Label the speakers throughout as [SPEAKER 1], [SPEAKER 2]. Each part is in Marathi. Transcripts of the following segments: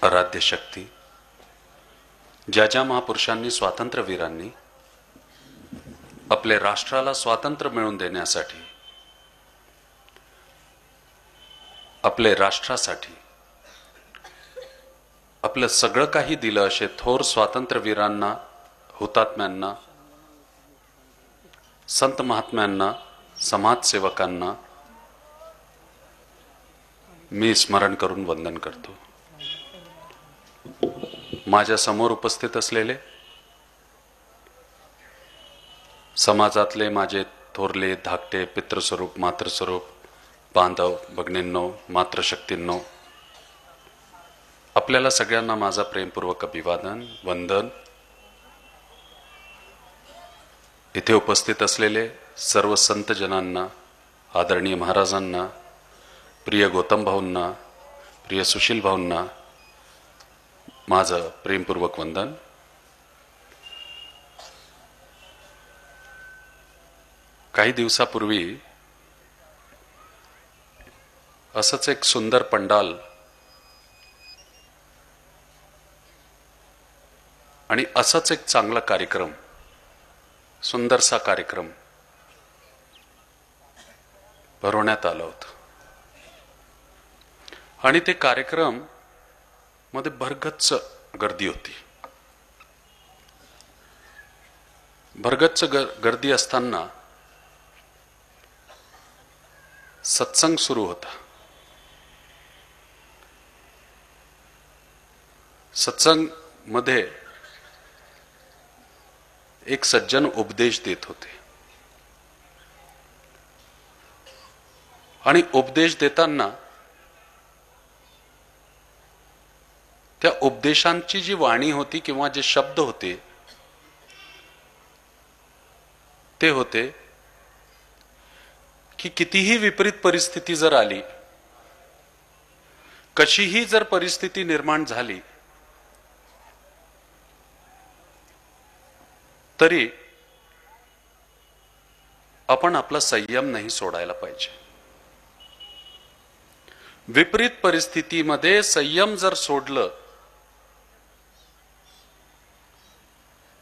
[SPEAKER 1] आराध्य शक्ती, ज्या ज्या महापुरुषांनी, स्वातंत्र्यवीरांनी आपले राष्ट्राला स्वातंत्र्य मिळवून देण्यासाठी, आपले राष्ट्रासाठी आपलं सगळं काही दिलं, असे थोर स्वातंत्र्यवीरांना, हुतात्म्यांना, संत महात्म्यांना, समाजसेवकांना मी स्मरण करून वंदन करतो. माझ्या समोर उपस्थित असलेले समाजातले माझे थोरले, धाकटे, पितृस्वरूप, मातृस्वरूप, बांधव, भगिनींनो, मातृशक्तींनो, आपल्याला सगळ्यांना माझा प्रेमपूर्वक अभिवादन, वंदन. इथे उपस्थित असलेले सर्व संत जनांना, आदरणीय महाराजांना, प्रिय गौतम भाऊंना, प्रिय सुशील भाऊंना माझं प्रेमपूर्वक वंदन. काही दिवसापूर्वी असंच एक सुंदर पंडाल आणि असाच एक चांगला कार्यक्रम, सुंदरसा कार्यक्रम भरवण्यात आला होता. आणि ते कार्यक्रम मध्ये भरगच्च गर्दी होती. भरगच्च गर्दी असताना सत्संग सुरू होता. सत्संग मध्ये एक सज्जन उपदेश देत होते आणि उपदेश देताना त्या उपदेशांची जी वाणी होती किंवा जे शब्द होते ते होते की कितीही विपरीत परिस्थिती जर आली, कशीही जर परिस्थिती निर्माण झाली, तरी आपण आपला संयम नाही सोडायला पाहिजे. विपरीत परिस्थितीमध्ये संयम जर सोडलं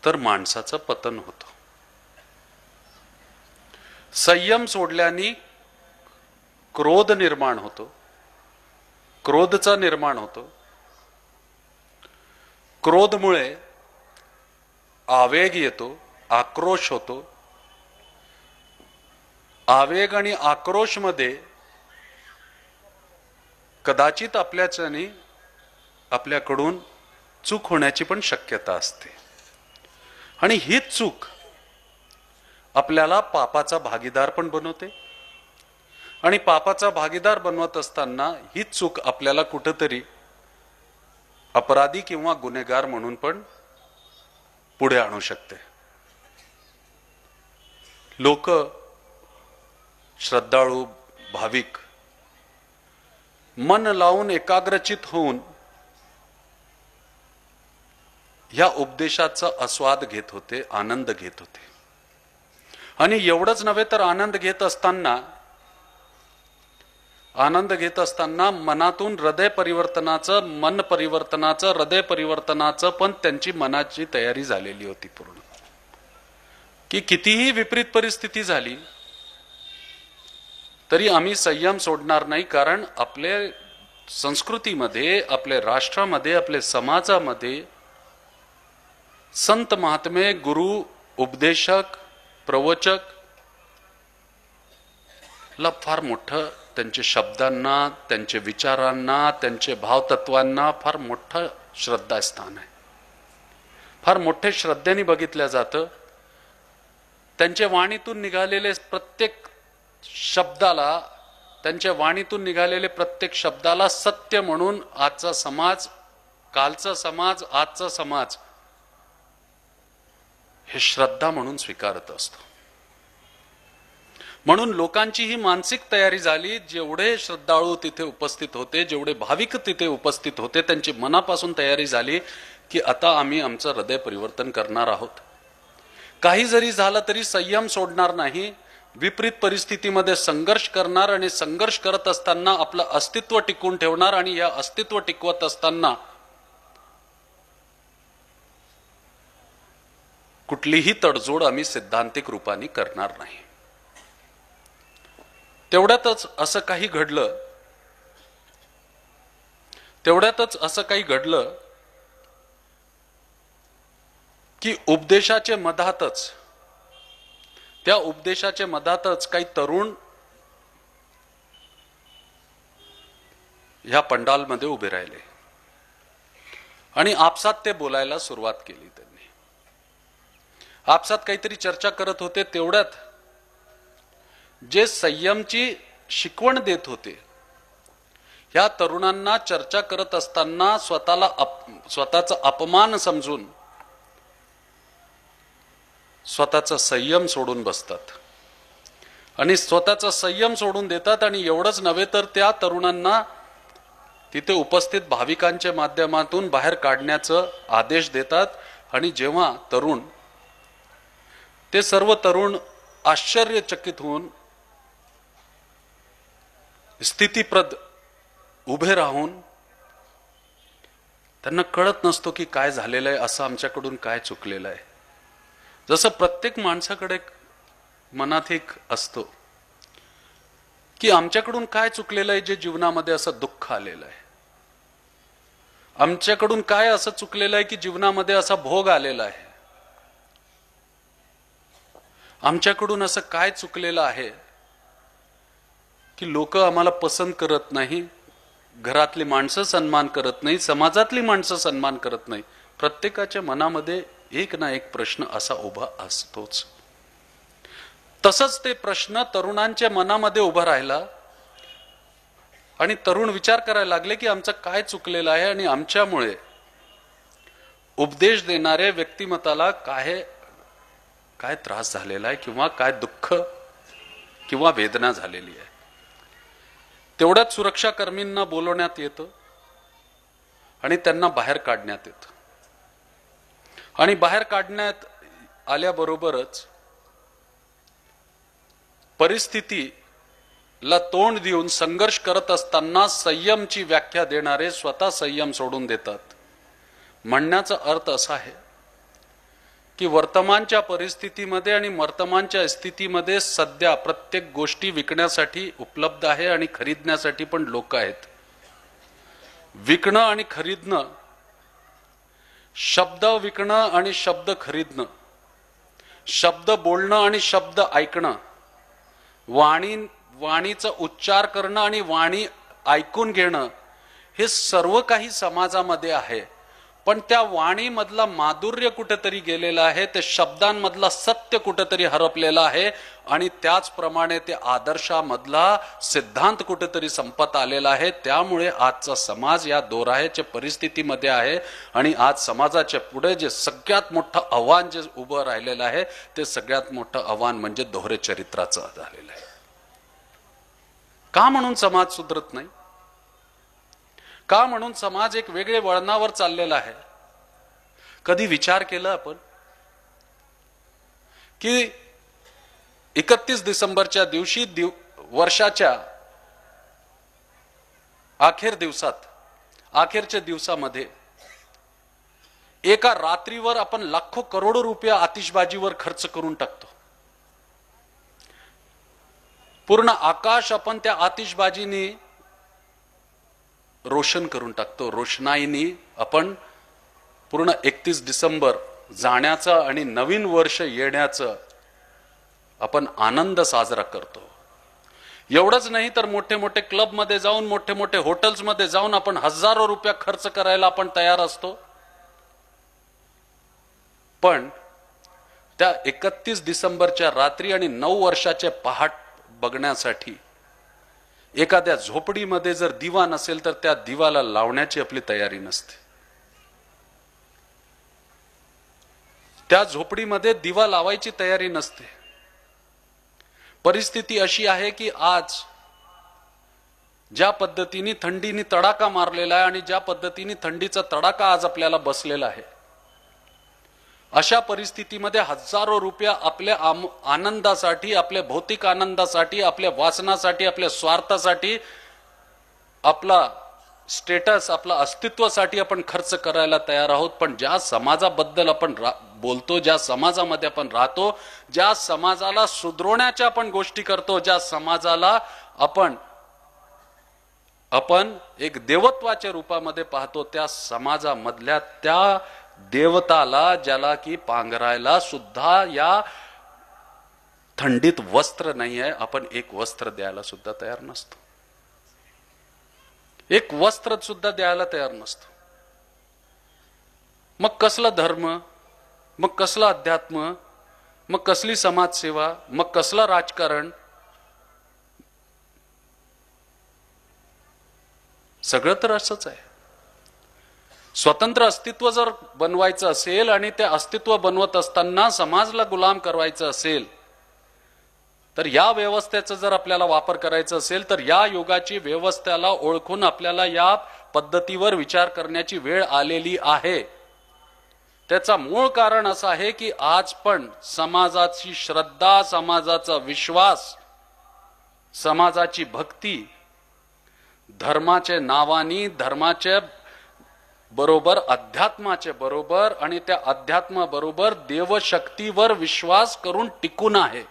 [SPEAKER 1] तर माणसाचं पतन होतं. संयम सोडल्याने क्रोध निर्माण होतो, क्रोधचा निर्माण होतो. क्रोधमुळे आवेग येतो, आक्रोश होतो. आवेग आणि आक्रोश मध्ये कदाचित आपल्याकडून चूक होण्याची पण शक्यता असते. आणि हीच चूक आपल्याला पापाचा भागीदार पण बनवते. आणि पापाचा भागीदार बनवत असताना हीच चूक आपल्याला कुठेतरी अपराधी किंवा गुन्हेगार म्हणून पण पुढे आणू शकते. लोक, श्रद्धाळू, भाविक मन लावून एकाग्रचित होऊन ह्या उपदेशाचा आस्वाद घेत होते, आनंद घेत होते. आणि एवढंच नव्हे तर आनंद घेत असताना मनातून हृदय परिवर्तनाचं, मन परिवर्तनाचं, हृदय परिवर्तनाचं पण त्यांची मनाची तयारी झालेली होती पूर्ण. की कितीही विपरीत परिस्थिती झाली तरी आम्ही संयम सोडणार नाही. कारण आपल्या संस्कृतीमध्ये, आपल्या राष्ट्रामध्ये, आपल्या समाजामध्ये संत महात्मे, गुरु, उपदेशक, प्रवचक ला फार मोठं त्यांच्या शब्दांना, त्यांच्या विचारांना, त्यांच्या भावतत्वांना फार मोठं श्रद्धास्थान आहे. फार मोठे श्रद्धेने बघितल्या जातं. त्यांच्या वाणीतून निघालेले प्रत्येक शब्दाला, त्यांच्या वाणीतून निघालेले प्रत्येक शब्दाला सत्य म्हणून आजचा समाज, कालचा समाज, आजचा समाज हे श्रद्धा म्हणून स्वीकारत असतो. म्हणून लोकांची ही मानसिक तयारी झाली. जेवढे श्रद्धाळू तिथे उपस्थित होते, जेवढे भाविक तिथे उपस्थित होते, त्यांची मनापासून तयारी झाली की आता आम्ही आमचं हृदय परिवर्तन करणार आहोत. काही जरी झालं तरी संयम सोडणार नाही. विपरीत परिस्थितीमध्ये संघर्ष करणार आणि संघर्ष करत असताना आपलं अस्तित्व टिकवून ठेवणार. आणि या अस्तित्व टिकवत असताना कुठलीही तडजोड आम्ही सिद्धांतिक रूपाने करणार नाही. तेवढ्यातच असं काही घडलं की त्या उपदेशाच्या मधातच काही तरुण ह्या पंडालमध्ये उभे राहिले आणि आपसात ते बोलायला सुरुवात केली. त्यांनी आपसात काहीतरी चर्चा करत होते. तेवढ्यात जे संयमची शिकवण देत होते ह्या तरुणांना चर्चा करत असताना स्वतःचा अपमान समजून स्वतःचा संयम सोडून बसतात आणि स्वतःचा संयम सोडून देतात. आणि एवढंच नव्हे तर त्या तरुणांना तिथे उपस्थित भाविकांच्या माध्यमातून बाहेर काढण्याचा आदेश देतात. आणि जेव्हा ते सर्व तरुण आश्चर्यचकित होऊन स्थितीप्रद उभे राहून त्यांना कळत नसतो की काय झालेलं आहे, असं आमच्याकडून काय चुकलेलं आहे. जसं प्रत्येक माणसाकडे मनात एक असतो की आमच्याकडून काय चुकलेलं आहे जे जीवनामध्ये असं दुःख आलेलं आहे, आमच्याकडून काय असं चुकलेलं आहे की जीवनामध्ये असा भोग आलेला आहे, आमच्याकडून असं काय चुकलेलं आहे की लोक आम्हाला पसंत करत नाही, घरातली माणसं सन्मान करत नाही, समाजातली माणसं सन्मान करत नाही. प्रत्येकाच्या मनामध्ये एक ना एक प्रश्न असा उभा असतोच. तसंच ते प्रश्न तरुणांच्या मनामध्ये उभा राहिला आणि तरुण विचार करायला लागले की आमचं काय चुकलेलं आहे आणि आमच्यामुळे उपदेश देणारे व्यक्तिमत्वाला काय त्रास झालेला आहे किंवा काय दुःख किंवा वेदना झालेली आहे. तेवढ्यात सुरक्षा कर्मींना बोलवण्यात येतं आणि त्यांना बाहेर काढण्यात येतं. आणि बाहेर काढण्यात आल्याबरोबरच परिस्थितीला तोंड देऊन संघर्ष करत असताना संयमची व्याख्या देणारे स्वतः संयम सोडून देतात. म्हणण्याचा अर्थ असा आहे की वर्तमानच्या परिस्थितीमध्ये आणि वर्तमानच्या स्थितीमध्ये सध्या प्रत्येक गोष्टी विकण्यासाठी उपलब्ध आहे आणि खरीदण्यासाठी पण लोक आहेत. विकणं आणि खरीदणं, शब्द विकणं आणि शब्द खरीदणं, शब्द बोलणं आणि शब्द ऐकणं, वाणीचा उच्चार करणं आणि वाणी ऐकून घेणं, हे सर्व काही समाजामध्ये आहे. पण त्या वाणीमधला माधुर्य कुठेतरी गेलेला आहे, ते शब्दांमधला सत्य कुठेतरी हरपलेला आहे आणि त्याचप्रमाणे ते आदर्शामधला सिद्धांत कुठेतरी संपत आलेला आहे. त्यामुळे आजचा समाज या दोराह्याच्या परिस्थितीमध्ये आहे आणि आज समाजाच्या पुढे जे सगळ्यात मोठं आव्हान जे उभं राहिलेलं आहे ते सगळ्यात मोठं आव्हान म्हणजे दोहरे चरित्राचं झालेलं आहे. का म्हणून समाज सुधरत नाही? का म्हणून समाज एक वेगळे वळणावर चाललेला आहे? कधी विचार केला आपण की 31 डिसेंबरच्या दिवशी वर्षाच्या अखेरच्या दिवसामध्ये एका रात्रीवर आपण लाखो करोडो रुपये आतिषबाजीवर खर्च करून टाकतो. पूर्ण आकाश आपण त्या आतिषबाजीने रोशन करून टाकतो. रोषणाईने आपण पूर्ण 31 डिसेंबर जाण्याचा आणि नवीन वर्ष येण्याचा आपण आनंद साजरा करतो. एवढंच नाही तर मोठे मोठे क्लब मध्ये जाऊन, मोठे मोठे हॉटेल्स मध्ये जाऊन आपण हजारो रुपये खर्च करायला आपण तयार असतो. पण त्या 31 डिसेंबरच्या रात्री आणि 9 वर्षाचे पहाट बघण्यासाठी एखाद्या झोपडीमध्ये जर दिवा नसेल तर त्या दिवाला लावण्याची आपली तयारी नसते. त्या झोपडीमध्ये दिवा लावायची तयारी नसते. परिस्थिती अशी आहे की आज ज्या पद्धतीने थंडीने तडाखा मारलेला आहे आणि ज्या पद्धतीने थंडीचा तडाखा आज आपल्याला बसलेला आहे, अशा परिस्थितीमध्ये हजारो रुपये आपल्या आनंदासाठी, आपल्या भौतिक आनंदासाठी, आपल्या वासनासाठी, आपल्या स्वार्थासाठी, आपला स्टेटस, आपलं अस्तित्वासाठी आपण खर्च करायला तयार आहोत, पण ज्या समाजाबद्दल आपण बोलतो, ज्या समाजामध्ये आपण राहतो, ज्या समाजाला सुधारण्याच्या आपण गोष्टी करतो, ज्या समाजाला आपण एक देवत्वाच्या रूपामध्ये पाहतो, त्या समाजामधल्या त्या देवताला, ज्याला की पांघरायला सुद्धा या थंडीत वस्त्र नाही आहे, आपण एक वस्त्र द्यायला सुद्धा तयार नसतो, एक वस्त्र सुद्धा द्यायला तयार नसतो. मग कसला धर्म, मग कसला अध्यात्म, मग कसली समाजसेवा, मग कसला राजकारण? सगळं तर असंच आहे. स्वतंत्र अस्तित्व जर बनवायचं असेल आणि ते अस्तित्व बनवत असताना समाजाला गुलाम करवायचं असेल, तर या व्यवस्थेचा जर आपल्याला वापर करायचा असेल, तर या युगाची व्यवस्थेला ओळखून आपल्याला या पद्धतीवर विचार करण्याची वेळ आलेली आहे. त्याचा मूळ कारण असं आहे की आज पण समाजाची श्रद्धा, समाजाचा विश्वास, समाजाची भक्ती धर्माचे नावानी, धर्माचे बरोबर अध्यात्माचे बरोबर आणि त्या अध्यात्माबरोबर देवशक्तीवर विश्वास करून टिकून आहे.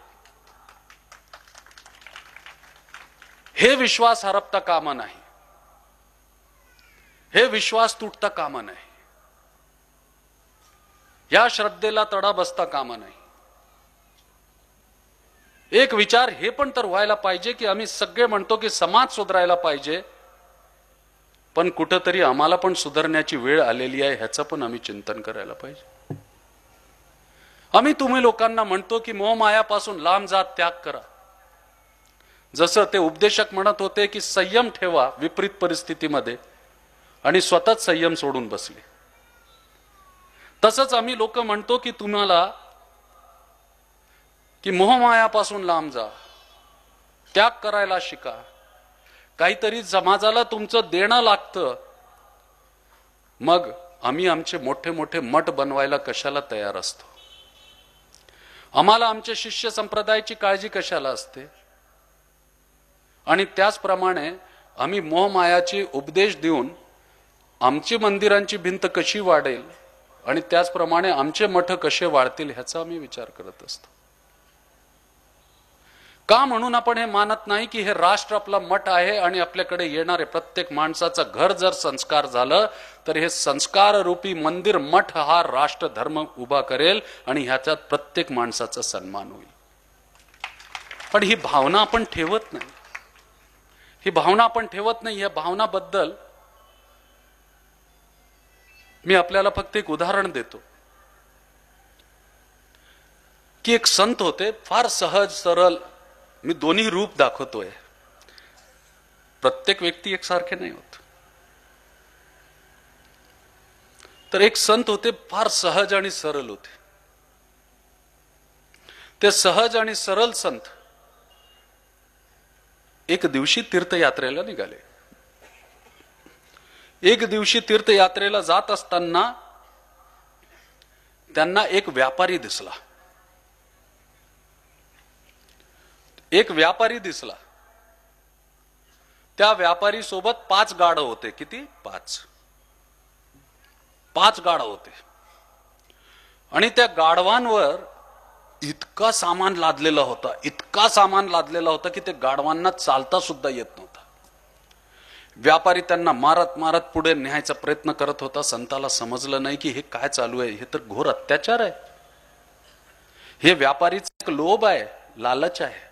[SPEAKER 1] हे विश्वास हरपता कामा नाही, हे विश्वास तुटता कामा नाही, या श्रद्धेला तडा बसता कामा नाही. एक विचार हे पण तर व्हायला पाहिजे की आम्ही सगळे म्हणतो की समाज सुधारायला पाहिजे, पण कुठंतरी आम्हाला पण सुधारण्याची वेळ आलेली आहे, ह्याचं पण आम्ही चिंतन करायला पाहिजे. आम्ही तुम्ही लोकांना म्हणतो की मोहमायापासून लांब जा, त्याग करा. जसं ते उपदेशक म्हणत होते की संयम ठेवा विपरीत परिस्थितीमध्ये, आणि स्वतःच संयम सोडून बसले. तसंच आम्ही लोक म्हणतो की तुम्हाला की मोहमायापासून लांब जा, त्याग करायला शिका, काहीतरी समाजाला तुमचं देणं लागतं. मग आम्ही आमचे मोठे मोठे मठ बनवायला कशाला तयार असतो? आम्हाला आमच्या शिष्य संप्रदायाची काळजी कशाला असते? आणि त्याचप्रमाणे आम्ही मोहमायाची उपदेश देऊन आमची मंदिरांची भिंत कशी वाढेल आणि त्याचप्रमाणे आमचे मठ कसे वाढतील ह्याचा आम्ही विचार करत असतो. का म्हणून आपण हे मानत नाही की हे राष्ट्र आपला मठ आहे आणि आपल्याकडे येणारे प्रत्येक माणसाचं घर जर संस्कार झालं तर हे संस्कार रूपी मंदिर मठ हा राष्ट्र धर्म उभा करेल आणि ह्याच्यात प्रत्येक माणसाचा सन्मान होईल. पण ही भावना आपण ठेवत नाही, ही भावना आपण ठेवत नाही. या भावनाबद्दल मी आपल्याला फक्त एक उदाहरण देतो की एक संत होते, फार सहज सरळ. मी दोन्ही रूप दाखवतोय, प्रत्येक व्यक्ती एकसारखे नाही होत. तर एक संत होते, फार सहज आणि सरळ होते. ते सहज आणि सरळ संत एक दिवशी तीर्थयात्रेला निघाले. एक दिवशी तीर्थयात्रेला जात असताना त्यांना एक व्यापारी दिसला. एक व्यापारी दिसला. त्या व्यापारी सोबत 5 गाढ होते. किती? 5 गाढ होते. आणि त्या गाढवांवर इतका सामान लादलेला होता, इतका सामान लादलेला होता की ते गाढवांना चालता सुद्धा येत नव्हता. व्यापारी त्यांना मारत मारत पुढे न्यायचा प्रयत्न करत होता. संताला समजलं नाही की हे काय चालू आहे, हे तर घोर अत्याचार आहे. हे व्यापारीचा एक लोभ आहे, लालच आहे.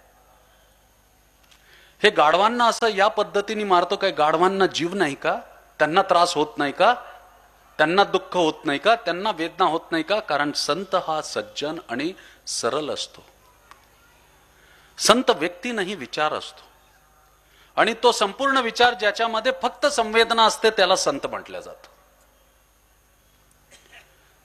[SPEAKER 1] हे गाढवांना असं या पद्धतीने मारतो. काय गाढवांना जीव नाही का? त्यांना त्रास होत नाही का? त्यांना दुःख होत नाही का? त्यांना वेदना होत नाही का? कारण संत हा सज्जन आणि सरळ असतो. संत व्यक्ती नाही, विचार असतो. आणि तो संपूर्ण विचार ज्याच्यामध्ये फक्त संवेदना असते त्याला संत म्हटलं जातं.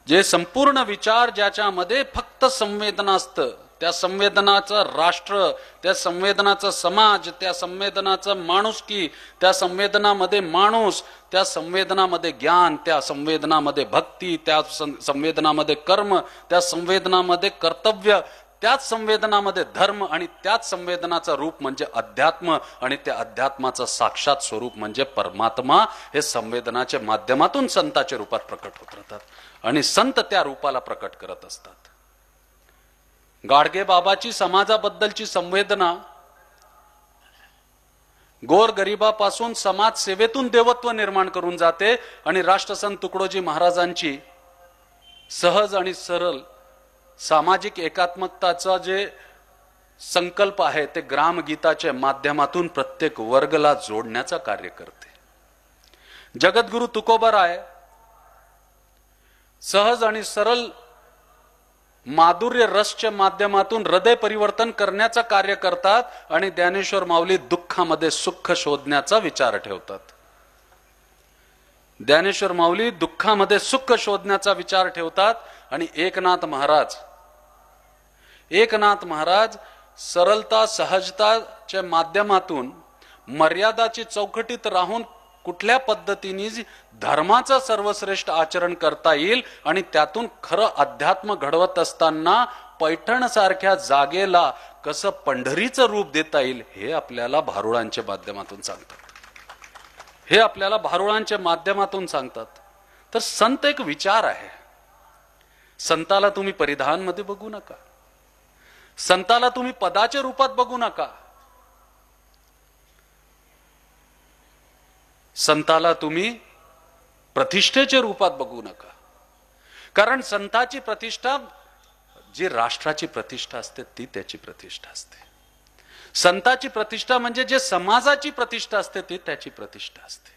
[SPEAKER 1] जे संपूर्ण विचार ज्याच्यामध्ये फक्त संवेदना असतं, त्या संवेदनाचं राष्ट्र, त्या संवेदनाचा समाज, त्या संवेदनाचं माणुसकी, त्या संवेदनामध्ये माणूस, त्या संवेदनामध्ये ज्ञान, त्या संवेदनामध्ये भक्ती, त्या संवेदनामध्ये कर्म, त्या संवेदनामध्ये कर्तव्य, त्याच संवेदनामध्ये धर्म आणि त्याच संवेदनाचं रूप म्हणजे अध्यात्म आणि त्या अध्यात्माचं साक्षात स्वरूप म्हणजे परमात्मा हे संवेदनाच्या माध्यमातून संताच्या रूपात प्रकट होत राहतात आणि संत त्या रूपाला प्रकट करत असतात. गाडगे बाबाची समाजाबद्दलची संवेदना गोर गरिबापासून समाज सेवेतून देवत्व निर्माण करून जाते आणि राष्ट्रसंत तुकडोजी महाराजांची सहज आणि सरळ सामाजिक एकात्मकताचा जे संकल्प आहे ते ग्रामगीताच्या माध्यमातून प्रत्येक वर्गला जोडण्याचा कार्य करते. जगद्गुरु तुकोबाराय सहज आणि सरळ माधुर्य रसच्या माध्यमातून हृदय परिवर्तन करण्याचा कार्य करतात आणि ज्ञानेश्वर माऊली दुःखामध्ये सुख शोधण्याचा विचार ठेवतात. ज्ञानेश्वर माऊली दुःखामध्ये सुख शोधण्याचा विचार ठेवतात आणि एकनाथ महाराज सरलता सहजताच्या माध्यमातून मर्यादाची चौकटीत राहून कुठल्या पद्धतीने धर्माचं सर्वश्रेष्ठ आचरण करता येईल आणि त्यातून खरं अध्यात्म घडवत असताना पैठण सारख्या जागेला कसं पंढरीचं रूप देता येईल हे आपल्याला भारुडांच्या माध्यमातून सांगतात. तर संत एक विचार आहे. संताला तुम्ही परिधानमध्ये बघू नका, संताला तुम्ही पदाच्या रूपात बघू नका, संताला तुम्ही प्रतिष्ठेच्या रूपात बघू नका. कारण संताची प्रतिष्ठा जी राष्ट्राची प्रतिष्ठा असते ती त्याची प्रतिष्ठा असते. संताची प्रतिष्ठा म्हणजे जे समाजाची प्रतिष्ठा असते ती त्याची प्रतिष्ठा असते.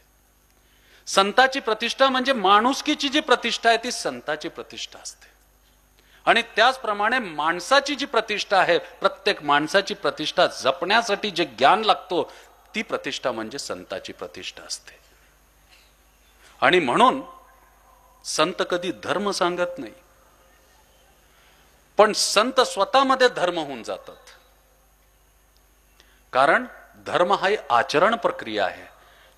[SPEAKER 1] संताची प्रतिष्ठा म्हणजे माणुसकीची जी प्रतिष्ठा आहे ती संताची प्रतिष्ठा असते. आणि त्याचप्रमाणे माणसाची जी प्रतिष्ठा आहे, प्रत्येक माणसाची प्रतिष्ठा जपण्यासाठी जे ज्ञान लागतो ती प्रतिष्ठा म्हणजे संताची प्रतिष्ठा असते. आणि म्हणून संत कधी धर्म सांगत नाही, पण संत स्वतःमध्ये धर्म होऊन जातात. कारण धर्म हा आचरण प्रक्रिया आहे,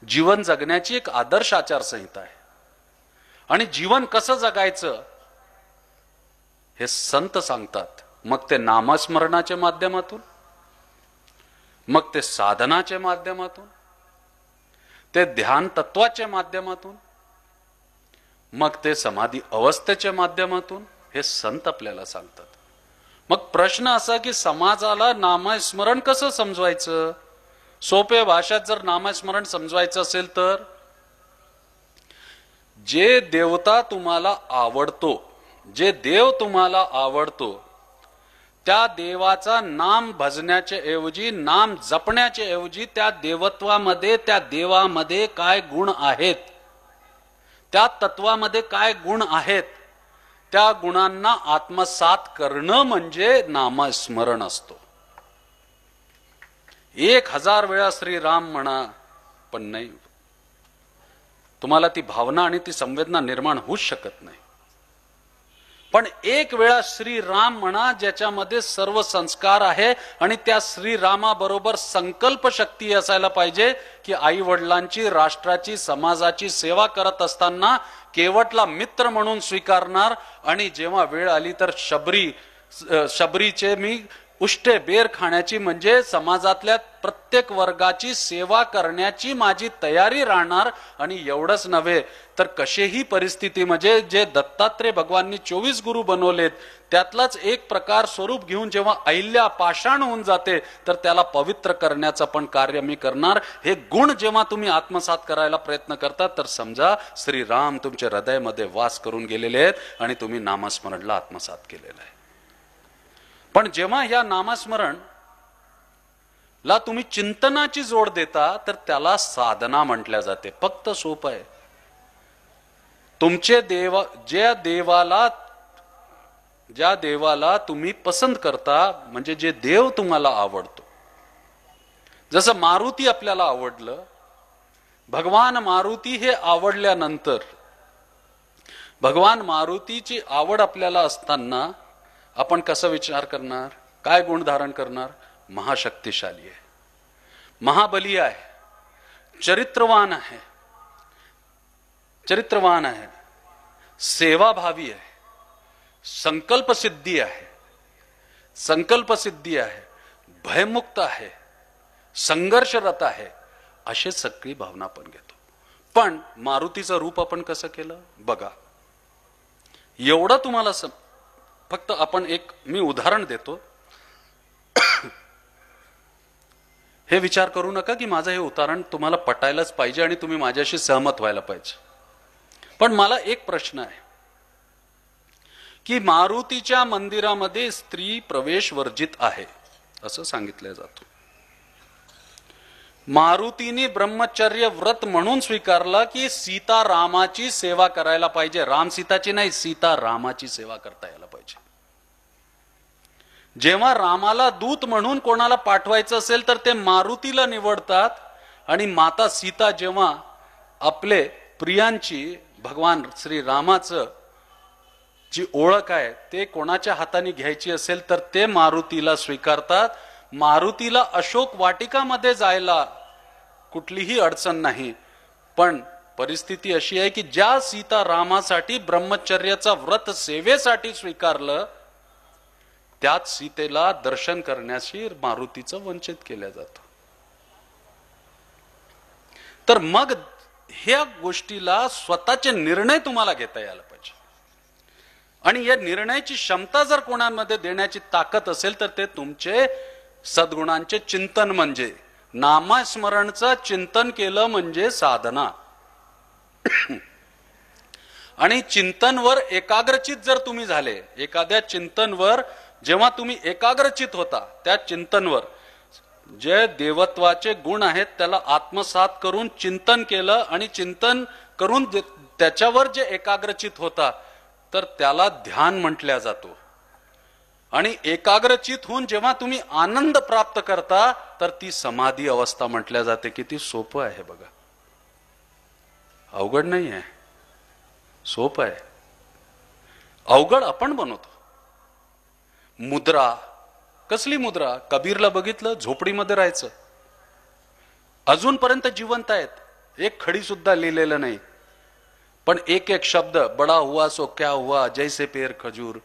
[SPEAKER 1] जीवन जगण्याची एक आदर्श आचारसंहिता आहे. आणि जीवन कसं जगायचं हे संत सांगतात. मग ते नामस्मरणाच्या माध्यमातून, मग ते साधनाच्या माध्यमातून, ते ध्यान तत्वाच्या माध्यमातून, मग ते समाधी अवस्थेच्या माध्यमातून हे संत आपल्याला सांगतात. मग प्रश्न असा की समाजाला नामस्मरण कसं समजवायचं? सोप्या भाषेत जर नामस्मरण समजवायचं असेल तर जे देवता तुम्हाला आवडतो, जे देव तुम्हाला आवडतो त्या देवाचा नाम भजण्याच्या ऐवजी, नाम जपण्याच्या ऐवजी त्या देवत्वामध्ये, त्या देवामध्ये काय गुण आहेत, त्या तत्वामध्ये काय गुण आहेत, त्या गुणांना आत्मसात करणं म्हणजे नामस्मरण असतो. 1000 वेळा श्रीराम म्हणा, पण नाही, तुम्हाला ती भावना आणि ती संवेदना निर्माण होऊच शकत नाही. पण एक वेळा श्रीराम म्हणा ज्याच्यामध्ये सर्व संस्कार आहे आणि त्या श्रीरामाबरोबर संकल्प शक्ती असायला पाहिजे की आई वडिलांची, राष्ट्राची, समाजाची सेवा करत असताना केवटला मित्र म्हणून स्वीकारणार आणि जेव्हा वेळ आली तर शबरीचे मी उष्टे बेर खाण्याची म्हणजे समाजातल्या प्रत्येक वर्गाची सेवा करण्याची माझी तयारी राहणार. आणि एवढंच नव्हे तर कशीही परिस्थिती म्हणजे जे दत्तात्रय भगवाननी 24 गुरु बनवलेत त्यातलाच एक प्रकार स्वरूप घेऊन जेव्हा अहिल्या पाषाण होऊन जाते तर त्याला पवित्र करण्याचं पण कार्य मी करणार. हे गुण जेव्हा तुम्ही आत्मसात करायला प्रयत्न करता तर समजा श्रीराम तुमच्या हृदयामध्ये वास करून गेलेले आहेत आणि तुम्ही नामस्मरणला आत्मसात केलेलं आहे. पण जेव्हा या नामस्मरण ला तुम्ही चिंतनाची जोड देता तर त्याला साधना म्हटल्या जाते. फक्त सोपं आहे. तुमचे ज्या देवाला तुम्ही पसंत करता म्हणजे जे देव तुम्हाला आवडतो, जसं मारुती आपल्याला आवडलं, भगवान मारुती हे आवडल्यानंतर, भगवान मारुतीची आवड आपल्याला असताना आपण कसा विचार करणार, काय गुण धारण करणार? महाशक्तिशाली आहे, महाबली आहे, चरित्रवान आहे, सेवाभावी आहे, संकल्प सिद्धी आहे, संकल्पसिद्धी आहे, भयमुक्त आहे, संघर्षरत आहे, अशी सगळी भावना आपण घेतो. पण मारुतीचं रूप आपण कसं केलं बघा. एवढं तुम्हाला फक्त आपण एक मी उदाहरण देतो. हे विचार करू नका की माझं हे उदाहरण तुम्हाला पटायलाच पाहिजे आणि तुम्ही माझ्याशी सहमत व्हायला पाहिजे. पण मला एक प्रश्न आहे की मारुतीच्या मंदिरामध्ये स्त्री प्रवेश वर्जित आहे असं सांगितलं जातं. मारुतीने ब्रह्मचर्य व्रत म्हणून स्वीकारला की सीता रामाची सेवा करायला पाहिजे. राम सीताची नाही, सीता रामाची सेवा करता यायला पाहिजे. जेव्हा रामाला दूत म्हणून कोणाला पाठवायचं असेल तर ते मारुतीला निवडतात. आणि माता सीता जेव्हा आपले प्रियांची भगवान श्री रामाचं जी ओळख आहे ते कोणाच्या हाताने घ्यायची असेल तर ते मारुतीला स्वीकारतात. मारुतीला अशोक वाटिकामध्ये जायला कुठलीही अडचण नाही. पण परिस्थिती अशी आहे की ज्या सीता रामासाठी ब्रह्मचर्याचा व्रत सेवेसाठी स्वीकारलं त्याच सीतेला दर्शन करण्याशी मारुतीचं वंचित केलं जातं. तर मग ह्या गोष्टीला स्वतःचे निर्णय तुम्हाला घेता यायला पाहिजे. आणि या निर्णयाची क्षमता जर कोणामध्ये देण्याची ताकद असेल तर ते तुमचे सद्गुणांचे चिंतन म्हणजे नामस्मरणचं चिंतन केलं म्हणजे साधना. आणि चिंतनवर एकाग्रचित जर तुम्ही झाले, एखाद्या चिंतनवर जेव्हा तुम्ही एकाग्रचित होता त्या चिंतनवर जे देवत्वाचे गुण आहेत त्याला आत्मसात करून चिंतन केलं आणि चिंतन करून त्याच्यावर जे एकाग्रचित होता तर त्याला ध्यान म्हटल्या जातो. आणि एकाग्रचित होऊन जेव्हा तुम्ही आनंद प्राप्त करता तर ती समाधी अवस्था म्हटल्या जाते. किती सोपं आहे बघा, अवघड नाही आहे, सोपं आहे. अवघड आपण बनवतो. मुद्रा, कसली मुद्रा? कबीरला बघितलं, झोपडीमध्ये राहायचं, अजूनपर्यंत जिवंत आहेत, एक खडी सुद्धा लिहिलेलं नाही. पण एक एक शब्द, बडा हुआ सो क्या हुआ, जैसे पेर खजूर,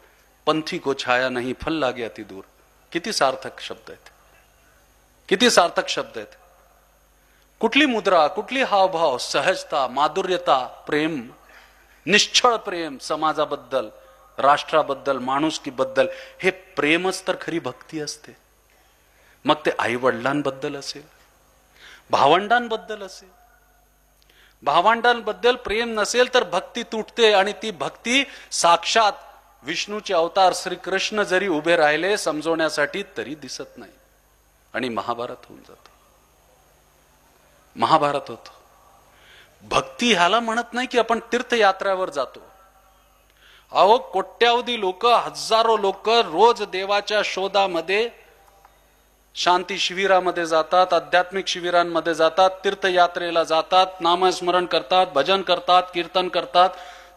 [SPEAKER 1] पंथी को छाया नहीं, फल लागे अति दूर. किती सार्थक शब्द आहेत, किती सार्थक शब्द आहेत. कुठली मुद्रा, कुठली हावभाव, सहजता, माधुर्यता, प्रेम, निश्चळ प्रेम समाजाबद्दल, राष्ट्राबद्दल, माणुसकीबद्दल. हे प्रेमच तर खरी भक्ती असते. मग ते आई वडिलांबद्दल असेल, भावंडांबद्दल असेल. भावंडांबद्दल प्रेम नसेल तर भक्ती तुटते. आणि ती भक्ती साक्षात विष्णूचे अवतार श्री कृष्ण जरी उभे राहिले समजवण्यासाठी तरी दिसत नाही. आणि महाभारत होऊन जातं, महाभारत होतं. भक्ती ह्याला म्हणत नाही की आपण तीर्थयात्रेवर जातो. अहो कोट्यावधी लोक, हजारो लोक रोज देवाच्या शोधामध्ये शांती शिबिरामध्ये जातात, आध्यात्मिक शिबिरांमध्ये जातात, तीर्थयात्रेला जातात, नामस्मरण करतात, भजन करतात, कीर्तन करतात,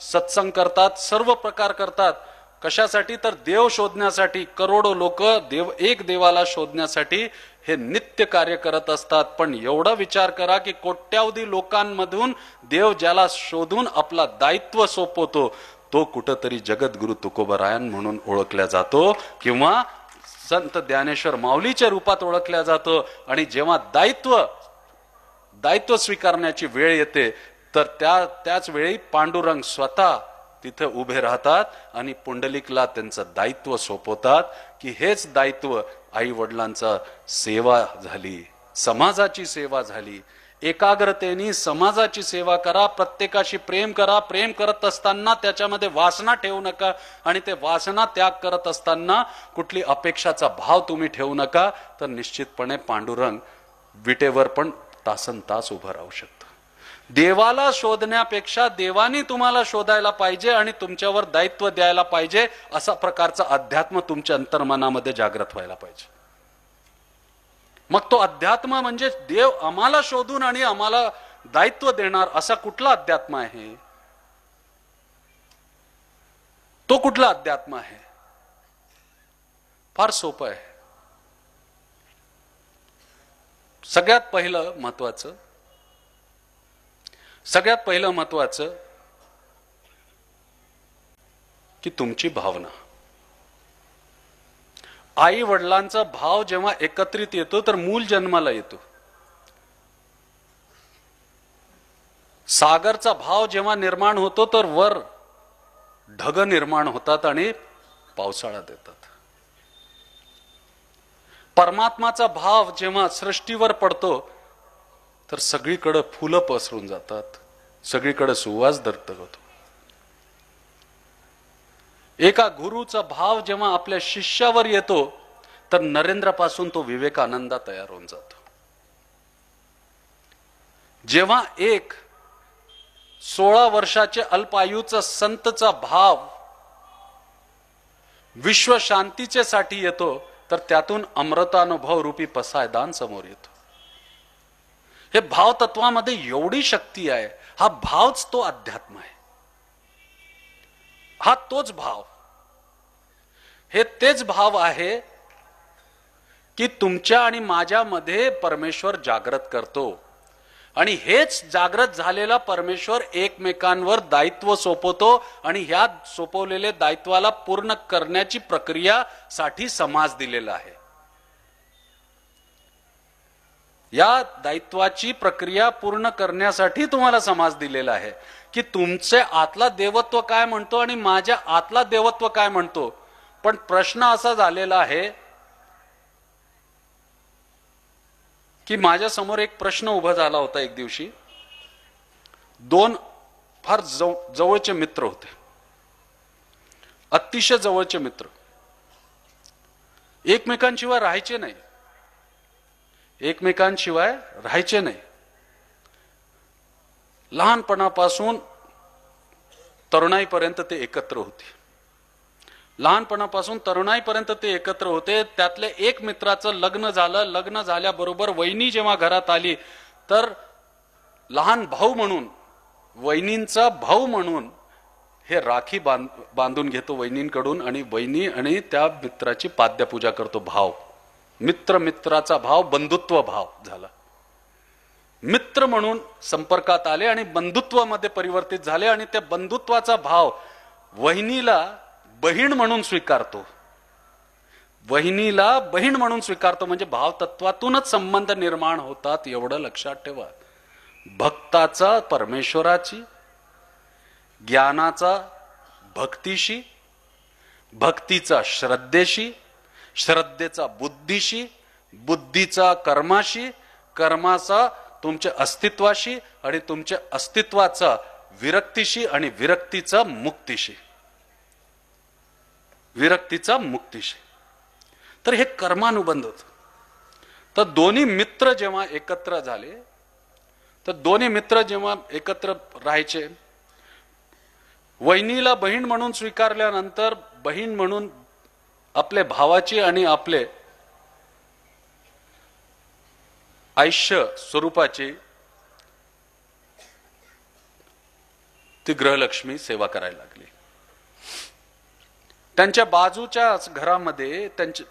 [SPEAKER 1] सत्संग करतात, सर्व प्रकार करतात. कशासाठी? तर देव शोधण्यासाठी. करोडो लोक एक देवाला शोधण्यासाठी हे नित्य कार्य करत असतात. पण एवढा विचार करा की कोट्यावधी लोकांमधून देव ज्याला शोधून आपला दायित्व सोपवतो तो कुठंतरी जगद्गुरु तुकोबरायन म्हणून ओळखला जातो किंवा संत ज्ञानेश्वर माऊलीच्या रूपात ओळखल्या जातो. आणि जेव्हा दायित्व स्वीकारण्याची वेळ येते तर त्याच वेळी पांडुरंग स्वतः तिथे उभे राहतात आणि पुंडलिकला त्यांचं दायित्व सोपवतात की हेच दायित्व आई वडिलांचा सेवा झाली, समाजाची सेवा झाली. एकाग्रतेने समाजाची सेवा करा, प्रत्येकाशी प्रेम करा. प्रेम करत असताना त्याच्यामध्ये वासना ठेवू नका. आणि ते वासना त्याग करत असताना कुठली अपेक्षाचा भाव तुम्ही ठेवू नका. तर निश्चितपणे पांडुरंग विटेवर पण तासन तास उभं राहू शकतो. देवाला शोधण्यापेक्षा देवानी तुम्हाला शोधायला पाहिजे आणि तुमच्यावर दायित्व द्यायला पाहिजे. असा प्रकारचा अध्यात्म तुमच्या अंतर्मनामध्ये जागृत व्हायला पाहिजे. मग तो अध्यात्म म्हणजे देव आम्हाला शोधून आणि आम्हाला दायित्व देणार असा कुठला अध्यात्म आहे? तो कुठला अध्यात्म आहे? फार सोपं आहे. सगळ्यात पहिलं महत्वाचं की तुमची भावना. आई वडिलांचा भाव जेव्हा एकत्रित येतो तर मूल जन्माला येतो. सागरचा भाव जेव्हा निर्माण होतो तर वर ढग निर्माण होतात आणि पावसाळा देतात. परमात्माचा भाव जेव्हा सृष्टीवर पडतो तर सगळीकडे फुलं पसरून जातात, सगळीकडे सुवास दर्तक होतो. एका गुरुचा भाव जेव्हा आपल्या शिष्यावर येतो तर नरेंद्रापासून तो विवेकानंद तयार होऊन जातो. जेव्हा एक 16 वर्षाचे अल्पायुचा संतचा भाव विश्व शांतीचे साठी येतो तर त्यातून अमृतानुभव रूपी पसायदान समोर येतो. हे भाव तत्वामध्ये एवढी शक्ती आहे. हा भावच तो अध्यात्म आहे. हा तोच भाव, हे तेच भाव आहे की तुमच्या आणि माझ्यामध्ये परमेश्वर जागृत करतो. आणि हेच जागृत झालेला परमेश्वर एकमेकांवर दायित्व सोपवतो आणि ह्या सोपवलेल्या दायित्वाला पूर्ण करण्याची प्रक्रिया साठी समाज दिलेला आहे. या दायित्वाची प्रक्रिया पूर्ण करण्यासाठी तुम्हाला समाज दिलेला आहे की तुमचे आतला देवत्व काय म्हणतो आणि माझ्या आतला देवत्व काय म्हणतो. पण प्रश्न असा झालेला आहे की माझ्या समोर एक प्रश्न उभा झाला होता. एक दिवशी दोन फार जवळचे मित्र होते, अतिशय जवळचे मित्र, एकमेकांशिवाय राहायचे नाही, एकमेकांशिवाय राहायचे नाही. लहानपणापासून तरुणाईपर्यंत ते एकत्र होते. लहानपणापासून तरुणाईपर्यंत ते एकत्र होते. त्यातले एक मित्राचं लग्न झालं. लग्न झाल्याबरोबर वहिनी जेव्हा घरात आली तर लहान भाऊ म्हणून, वहिनींचा भाऊ म्हणून हे राखी बांधून घेतो वहिनींकडून आणि वहिनी आणि त्या मित्राची पाद्यपूजा करतो. भाव, मित्र मित्राचा भाव बंधुत्व भाव झाला. मित्र म्हणून संपर्कात आले आणि बंधुत्वामध्ये परिवर्तित झाले आणि त्या बंधुत्वाचा भाव वहिनीला बहीण म्हणून स्वीकारतो. वहिनीला बहीण म्हणून स्वीकारतो म्हणजे भाव तत्वातूनच संबंध निर्माण होतात. एवढं लक्षात ठेवा. भक्ताचा परमेश्वराची, ज्ञानाचा भक्तीशी, भक्तीचा श्रद्धेशी, श्रद्धेचा बुद्धीशी, बुद्धीचा कर्माशी, कर्माचा तुमच्या अस्तित्वाशी आणि तुमच्या अस्तित्वाचा विरक्तीशी आणि विरक्तीचा मुक्तीशी, विरक्तीचा मुक्तीशी. तर हे कर्मानुबंध होत. तर दोन्ही मित्र जेव्हा एकत्र झाले, तर दोन्ही मित्र जेव्हा एकत्र राहायचे, वहिनीला बहीण म्हणून स्वीकारल्यानंतर बहीण म्हणून आपल्या भावाची आणि आपले आयुष्य स्वरूपाची ती गृहलक्ष्मी सेवा करायला लागली. त्यांच्या बाजूच्या घरामध्ये त्यांचे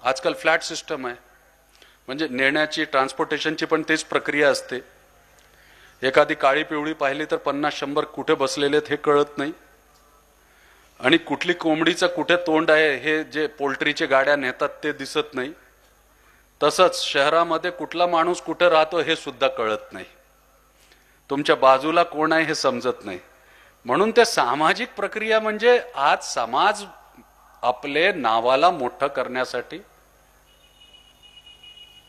[SPEAKER 1] आजकाल फ्लॅट सिस्टम आहे, म्हणजे नेण्याची ट्रान्सपोर्टेशनची पण तेच प्रक्रिया असते. एखादी काळी पिवळी पाहिली तर 50-100 कुठे बसलेले हे कळत नाही आणि कुठली कोंबडीचं कुठे तोंड आहे हे जे पोल्ट्रीचे गाड्या नेतात ते दिसत नाही. तसंच शहरामध्ये कुठला माणूस कुठे राहतो हे सुद्धा कळत नाही. तुमच्या बाजूला कोण आहे हे समजत नाही. म्हणून ते सामाजिक प्रक्रिया म्हणजे आज समाज आपले नावाला मोठं करण्यासाठी,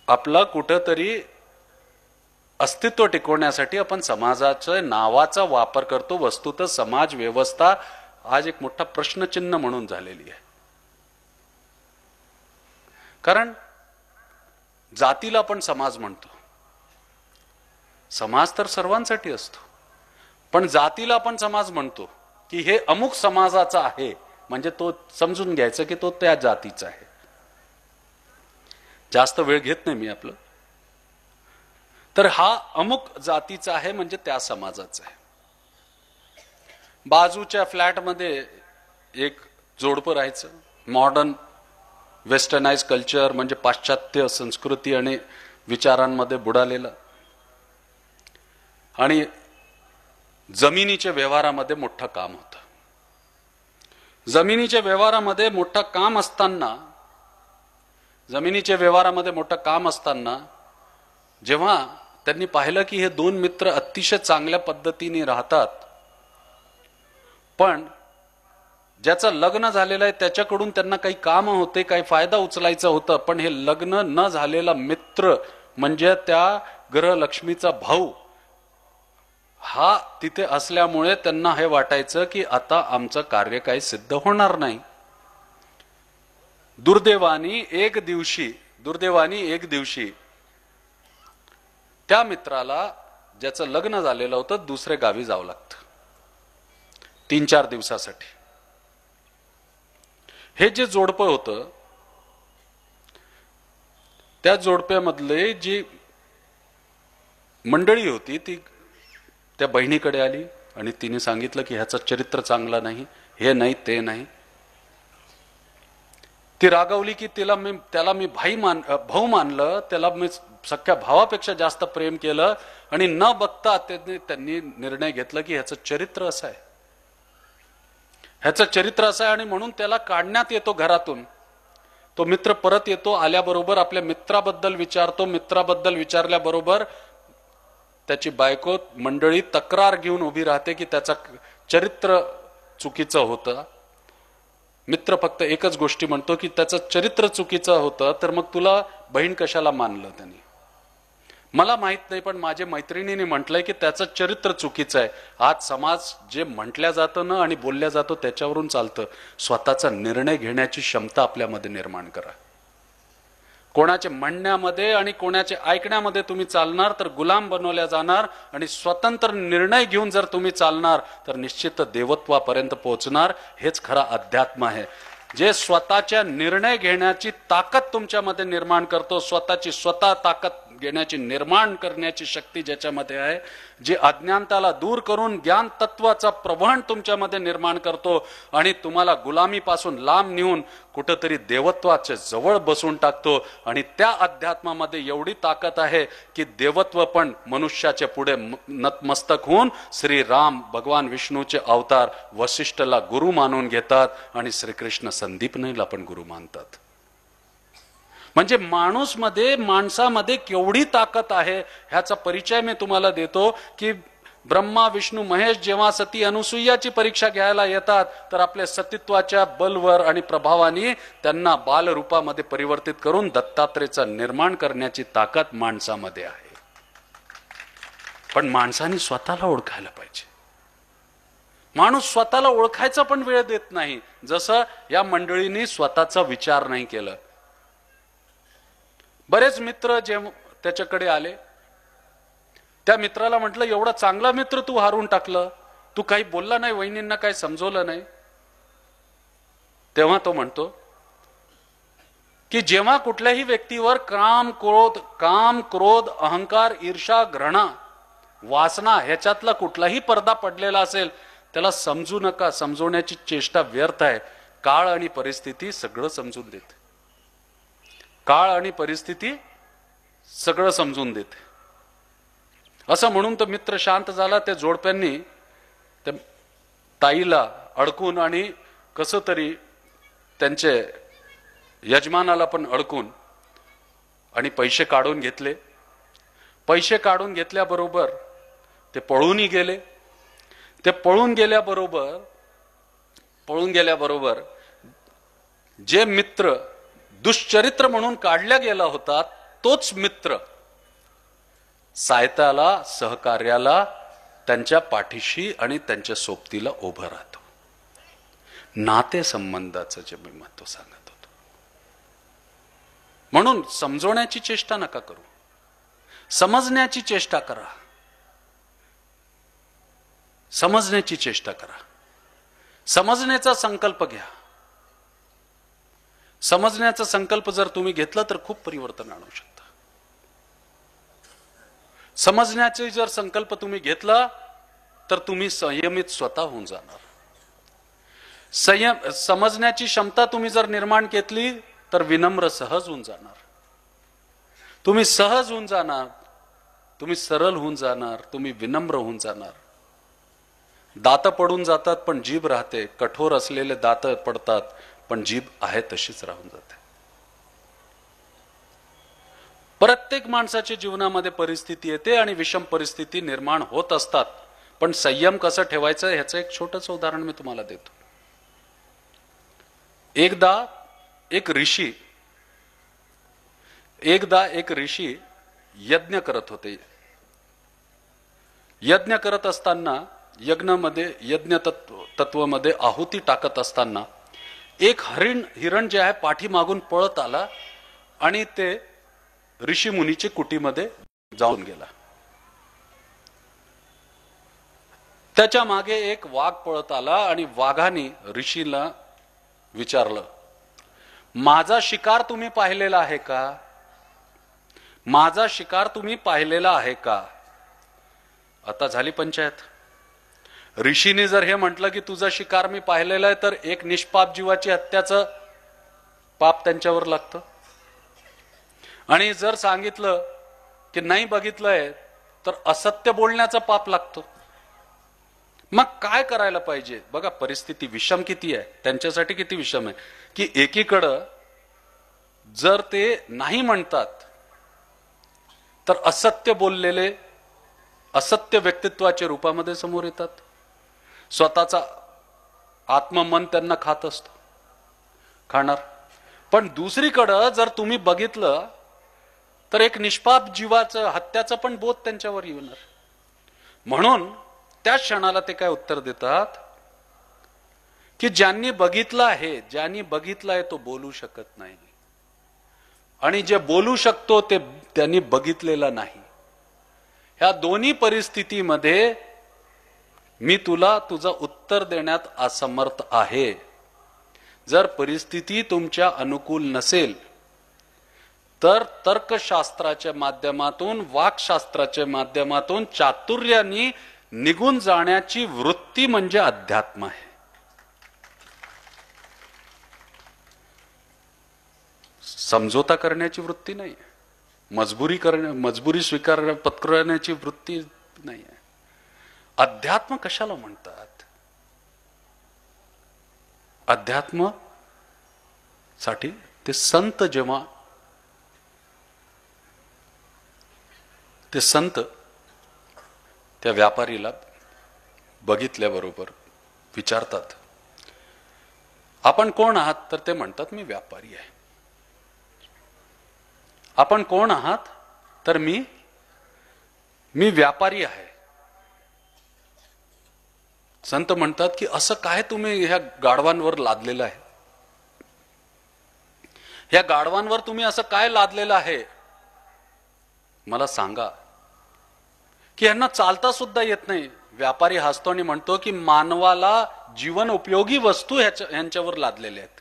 [SPEAKER 1] आपला कुठेतरी अस्तित्व टिकवण्यासाठी आपण समाजाच्या नावाचा वापर करतो. वस्तुतः समाज व्यवस्था आज एक मोठा प्रश्नचिन्ह म्हणून झालेली आहे. कारण जातीला आपण समाज म्हणतो. समाज तर सर्वांसाठी असतो, पण जातीला आपण समाज म्हणतो की हे अमुक समाजाचा आहे, म्हणजे तो समजून घ्यायचं की तो त्या जातीचा आहे. जास्त वेळ घेत नाही मी आपलं. तर हा अमुक जातीचा आहे म्हणजे त्या समाजाचा आहे. बाजूच्या फ्लॅटमध्ये एक जोडपं राहायचं. मॉडर्न वेस्टर्नाइज कल्चर म्हणजे पाश्चात्य संस्कृती आणि विचारांमध्ये बुडालेलं, आणि जमिनीच्या व्यवहारामध्ये मोठं काम होतं. जमिनीच्या व्यवहारामध्ये मोठं काम असताना जमिनीच्या व्यवहारामध्ये मोठं काम असताना जेव्हा त्यांनी पाहिलं की हे दोन मित्र अतिशय चांगल्या पद्धतीने राहतात, पण ज्याचं लग्न झालेलं आहे त्याच्याकडून त्यांना काही काम होते, काही फायदा उचलायचा होता, पण हे लग्न न झालेला मित्र म्हणजे त्या ग्रहलक्ष्मीचा भाऊ हा तिथे असल्यामुळे त्यांना हे वाटायचं की आता आमचं कार्य काही सिद्ध होणार नाही. दुर्दैवानी एक दिवशी त्या मित्राला ज्याचं लग्न झालेलं होतं दुसऱ्या गावी जावं लागतं 3-4 दिवसासाठी. हे जे जोडपं होतं त्या जोडप्यामधले जी मंडळी होती ती त्या बहिणीकडे आली आणि तिने सांगितलं की ह्याचं चरित्र चांगलं नाही, हे नाही ते नाही. ती रागावली की त्याला मी भाऊ मानलं, त्याला मी सख्या भावापेक्षा जास्त प्रेम केलं आणि न बघता त्यांनी निर्णय घेतला की ह्याचं चरित्र असं आहे, आणि म्हणून त्याला काढण्यात येतो घरातून. तो मित्र परत येतो, आल्याबरोबर आपल्या मित्राबद्दल विचारतो. मित्राबद्दल विचारल्याबरोबर त्याची बायको मंडळी तक्रार घेऊन उभी राहते की त्याचं चरित्र चुकीचं होतं. मित्र फक्त एकच गोष्टी म्हणतो की त्याचं चरित्र चुकीचं होतं, तर मग तुला बहीण कशाला मानलं त्यांनी? मला माहित नाही, पण माझ्या मैत्रिणीने म्हटलंय की त्याचं चरित्र चुकीचं आहे. आज समाज जे म्हटल्या जातं ना आणि बोलल्या जातो त्याच्यावरून चालतं. स्वतःचा निर्णय घेण्याची क्षमता आपल्यामध्ये निर्माण करा. कोणाचे म्हणण्यामध्ये आणि कोणाचे ऐकण्यामध्ये तुम्ही चालणार तर गुलाम बनवल्या जाणार, आणि स्वतंत्र निर्णय घेऊन जर तुम्ही चालणार तर निश्चित देवत्वापर्यंत पोहोचणार. हेच खरा अध्यात्म आहे, जे स्वतःच्या निर्णय घेण्याची ताकद तुमच्यामध्ये निर्माण करतो. स्वतःची ताकद घेण्याची निर्माण करण्याची शक्ती ज्याच्यामध्ये आहे, जे अज्ञानताला दूर करून ज्ञान तत्वाचा प्रवहन तुमच्यामध्ये निर्माण करतो आणि तुम्हाला गुलामीपासून लांब नेऊन कुठेतरी देवत्वाच्या जवळ बसून टाकतो. आणि त्या अध्यात्मामध्ये एवढी ताकद आहे की देवत्व पण मनुष्याच्या पुढे नतमस्तक होऊन श्रीराम भगवान विष्णूचे अवतार वसिष्ठला गुरु मानून घेतात आणि श्रीकृष्ण संदीपनीला पण गुरु मानतात. म्हणजे माणसामध्ये केवढी ताकद आहे ह्याचा परिचय मी तुम्हाला देतो की ब्रह्मा विष्णू महेश जेव्हा सती अनुसूयाची परीक्षा घ्यायला येतात तर आपल्या सतीत्वाच्या बलवर आणि प्रभावाने त्यांना बालरूपामध्ये परिवर्तित करून दत्तात्रेयचा निर्माण करण्याची ताकद माणसामध्ये आहे. पण माणसाने स्वतःला ओळखायला पाहिजे. माणूस स्वतःला ओळखायचा पण वेळ देत नाही, जसं या मंडळींनी स्वतःचा विचार नाही केला. बरेच मित्र जे त्याच्याकडे आले, त्या मित्राला म्हटलं एवढा चांगला मित्र तू हारून टाकलं, तू काही बोलला नाही, वहिनींना काही समजवलं नाही. तेव्हा तो म्हणतो की जेव्हा कुठल्याही व्यक्तीवर काम क्रोध अहंकार ईर्षा घृणा वासना ह्याच्यातला कुठलाही पडदा पडलेला असेल त्याला समजू नका. समजवण्याची चेष्टा व्यर्थ आहे. काळ आणि परिस्थिती सगळं समजून देते. समजून देते. असं म्हणून तो मित्र शांत झाला. त्या जोडप्यांनी त्या ताईला अडकून आणि कसं तरी त्यांचे यजमानाला पण अडकून आणि पैसे काढून घेतले. पैसे काढून घेतल्याबरोबर ते पळूनही गेले. ते पळून गेल्याबरोबर जे मित्र दुष्चरित्र म्हणून काढल्या गेला होता तोच मित्र सायताला सहकार्याला त्यांच्या पाठीशी आणि त्यांच्या सोबतीला उभं राहतो. नातेसंबंधाचं जे मी महत्व सांगत होतो. म्हणून समजवण्याची चेष्टा नका करू, समजण्याची चेष्टा करा. समजण्याचा संकल्प घ्या. समजण्याचा संकल्प जर तुम्ही घेतला तर खूप परिवर्तन आणू शकता. समजण्याचे जर संकल्प तुम्ही घेतला तर तुम्ही संयमित स्वतः होऊन जाणार. समजण्याची क्षमता तुम्ही जर निर्माण केली तर विनम्र सहज होऊन जाणार. तुम्ही सहज होऊन जाणार, तुम्ही सरळ होऊन जाणार, तुम्ही विनम्र होऊन जाणार. दात पडून जातात पण जीभ राहते. कठोर असलेले दात पडतात पण जीभ आहे तशीच राहून जाते. प्रत्येक माणसाच्या जीवनामध्ये परिस्थिती येते आणि विषम परिस्थिती निर्माण होत असतात, पण संयम कसं ठेवायचं ह्याचं एक छोटंसं उदाहरण मी तुम्हाला देतो. एकदा एक ऋषी यज्ञ करत होते. यज्ञ करत असताना यज्ञ तत्वामध्ये आहुती टाकत असताना एक हिरण जे आहे पाठीमागून पळत आला आणि ते ऋषी मुनीची कुटीमध्ये जाऊन गेला. त्याच्या मागे एक वाघ पळत आला आणि वाघाने ऋषीला विचारलं, माझा शिकार तुम्ही पाहिलेला आहे का? माझा शिकार तुम्ही पाहिलेला आहे का? आता झाली पंचायत. ऋषीने जर हे म्हटलं की तुझा शिकार मी पाहिलेला आहे, तर एक निष्पाप जीवाची हत्याचं पाप त्यांच्यावर लागतं. आणि जर सांगितलं की नाही बघितलंय, तर असत्य बोलण्याचं पाप लागतं. मग काय करायला पाहिजे? बघा परिस्थिती विषम किती आहे, त्यांच्यासाठी किती विषम आहे की एकीकडं जर ते नाही म्हणतात तर असत्य बोललेले असत्य व्यक्तित्वाच्या रूपामध्ये समोर येतात. स्वतःचा आत्ममन त्यांना खाणार. पण दुसरीकडं जर तुम्ही बघितलं तर एक निष्पाप जीवाचं हत्याचं पण बोध त्यांच्यावर येणार. म्हणून त्या क्षणाला ते काय उत्तर देतात की ज्यांनी बघितलं आहे तो बोलू शकत नाही, आणि जे बोलू शकतो ते त्यांनी बघितलेला नाही. ह्या दोन्ही परिस्थितीमध्ये मी तुला तुझं उत्तर देण्यात असमर्थ आहे. जर परिस्थिती तुमच्या अनुकूल नसेल तर तर्कशास्त्राच्या माध्यमातून, वाक्शास्त्राच्या माध्यमातून चातुर्याने निघून जाण्याची वृत्ती म्हणजे अध्यात्म आहे. समझोता करण्याची वृत्ती नाही, मजबुरी स्वीकार पत्करण्याची वृत्ती नाही आहे. अध्यात्म कशाला म्हणतात? अध्यात्म साठी ते संत त्या व्यापारीला बघितल्याबरोबर विचारतात, आपण कोण आहात? तर ते म्हणतात मी व्यापारी आहे. आपण कोण आहात? तर मी व्यापारी आहे. संत म्हणतात की असं काय तुम्ही ह्या गाढवांवर लादलेलं आहे? ह्या गाढवांवर तुम्ही असं काय लादलेलं आहे? मला सांगा. की यांना चालता सुद्धा येत नाही. व्यापारी हसतो आणि म्हणतो की मानवाला जीवन उपयोगी वस्तू यांच्यावर लादलेल्या आहेत.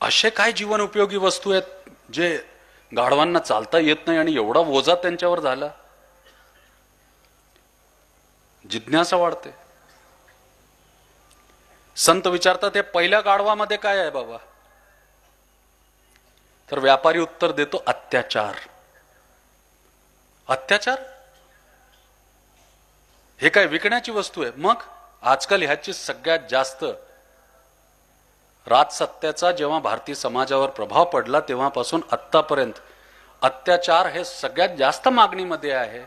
[SPEAKER 1] असे काय जीवन उपयोगी वस्तू आहेत जे गाढवांना चालता येत नाही आणि एवढा ओझा त्यांच्यावर झाला? जिज्ञासा वाढते. संत विचारतात हे पहिल्या गाढवामध्ये काय आहे बाबा? तर व्यापारी उत्तर देतो अत्याचार. अत्याचार हे काय विकण्याची वस्तू आहे? मग आजकाल ह्याची सगळ्यात जास्त राजसत्याचा जेव्हा भारतीय समाजावर प्रभाव पडला तेव्हापासून आतापर्यंत अत्याचार हे सगळ्यात जास्त मागणीमध्ये आहे.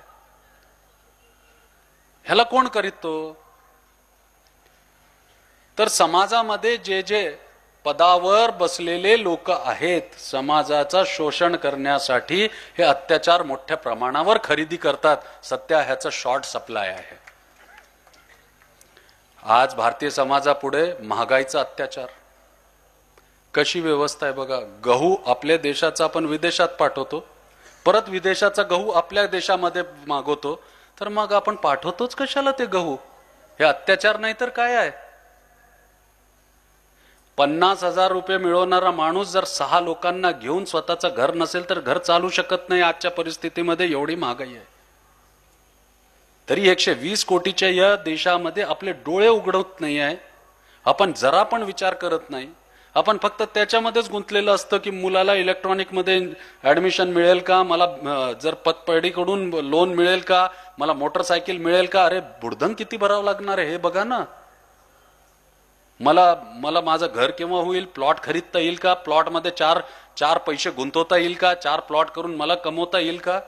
[SPEAKER 1] ह्याला कोण करीतो? तर समाजामध्ये जे पदावर बसलेले लोक आहेत, समाजाचा शोषण करण्यासाठी हे अत्याचार मोठ्या प्रमाणावर खरेदी करतात. सध्या ह्याचा शॉर्ट सप्लाय आहे. आज भारतीय समाजापुढे महागाईचा अत्याचार. कशी व्यवस्था आहे बघा. गहू आपल्या देशाचा आपण विदेशात पाठवतो, परत विदेशाचा गहू आपल्या देशामध्ये मागवतो. तर मग आपण पाठवतोच कशाला ते गहू? हे अत्याचार नाही तर काय आहे? 50,000 रुपये मिळवणारा माणूस जर 6 लोकांना घेऊन स्वतःचं घर नसेल तर घर चालू शकत नाही. आजच्या परिस्थितीमध्ये एवढी महागाई आहे. तरी 120 कोटीच्या या देशामध्ये आपले डोळे उघडत नाही आहे. आपण जरा पण विचार करत नाही. आपण फक्त त्याच्यामध्येच गुंतलेलं असतं की मुलाला इलेक्ट्रॉनिक मध्ये ऍडमिशन मिळेल का, मला जर पतपेढीकडून लोन मिळेल का, मला मोटरसायकल मिळेल का. अरे बुडधन किती भरावं लागणार आहे हे बघा ना. मला माझं घर केव्हा होईल, प्लॉट खरीदता येईल का, प्लॉट मध्ये 4 पैसे गुंतवता येईल का, 4 प्लॉट करून मला कमवता येईल का?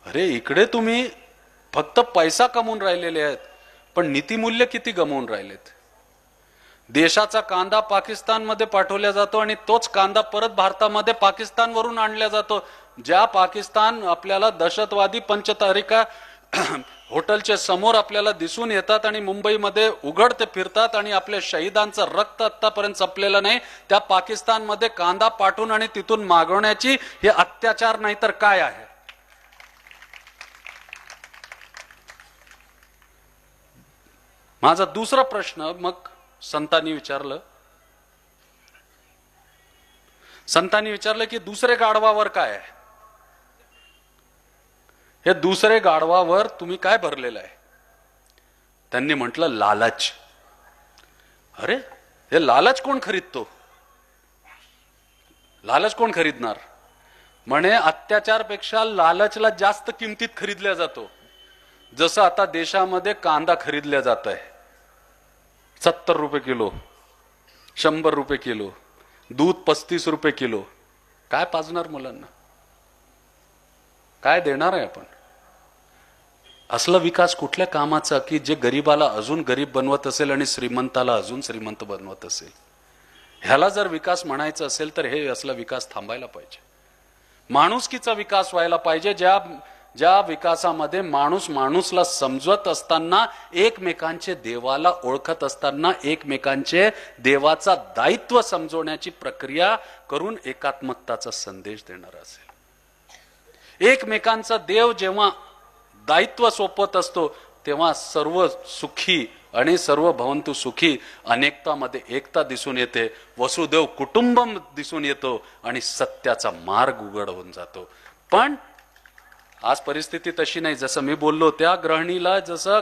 [SPEAKER 1] अरे इकडे तुम्ही फक्त पैसा कमवून राहिलेले आहेत, पण नीतिमूल्य किती गमावून राहिलेत. देशाचा कांदा पाकिस्तानमध्ये पाठवला जातो आणि तोच कांदा परत भारतामध्ये पाकिस्तानवरून आणला जातो. ज्या पाकिस्तान आपल्याला दहशतवादी पंचतारिका हॉटेलच्या समोर आपल्याला दिसून येतात आणि मुंबईमध्ये उघड ते फिरतात आणि आपल्या शहीदांचं रक्त आतापर्यंत संपलेलं नाही, त्या पाकिस्तानमध्ये कांदा पाठवून आणि तिथून मागवण्याची हे अत्याचार नाही तर काय आहे. माझा दुसरा प्रश्न मग संतांनी विचारलं की दुसरे गाढवावर काय आहे. हे दुसरे गाढवावर तुम्ही काय भरलेलं आहे. त्यांनी म्हटलं लालच. अरे हे लालच कोण खरीदतो, लालच कोण खरीदणार. म्हणे अत्याचारपेक्षा लालचला जास्त किमतीत खरीदल्या जातो. जसं आता देशामध्ये कांदा खरीदल्या जात आहे 70 रुपये किलो, 100 रुपये किलो, दूध 35 रुपये किलो. काय पाजणार मुलांना, काय देणार आहे आपण. असला विकास कुठल्या कामाचा की जे गरीबाला अजून गरीब बनवत असेल आणि श्रीमंताला अजून श्रीमंत बनवत असेल. ह्याला जर विकास म्हणायचं असेल तर हे असला विकास थांबायला पाहिजे. माणुसकीचा विकास व्हायला पाहिजे, ज्या विकासामध्ये माणूस माणूसला समजत असताना, एकमेकांचे देवाला ओळखत असताना, एकमेकांचे देवाचा दायित्व समजवण्याची प्रक्रिया करून एकात्मकताचा संदेश देणार असेल. एकमेकांचा देव जेव्हा दायित्व सोपत असतो तेव्हा सर्व सुखी आणि सर्व भवंतु सुखी, अनेकतामध्ये एकता दिसून येते, वसुदेव कुटुंबम दिसून येतो आणि सत्याचा मार्ग उघड होऊन जातो. पण आज परिस्थिती तशी नाही. जसं मी बोललो त्या गृहिणीला जसं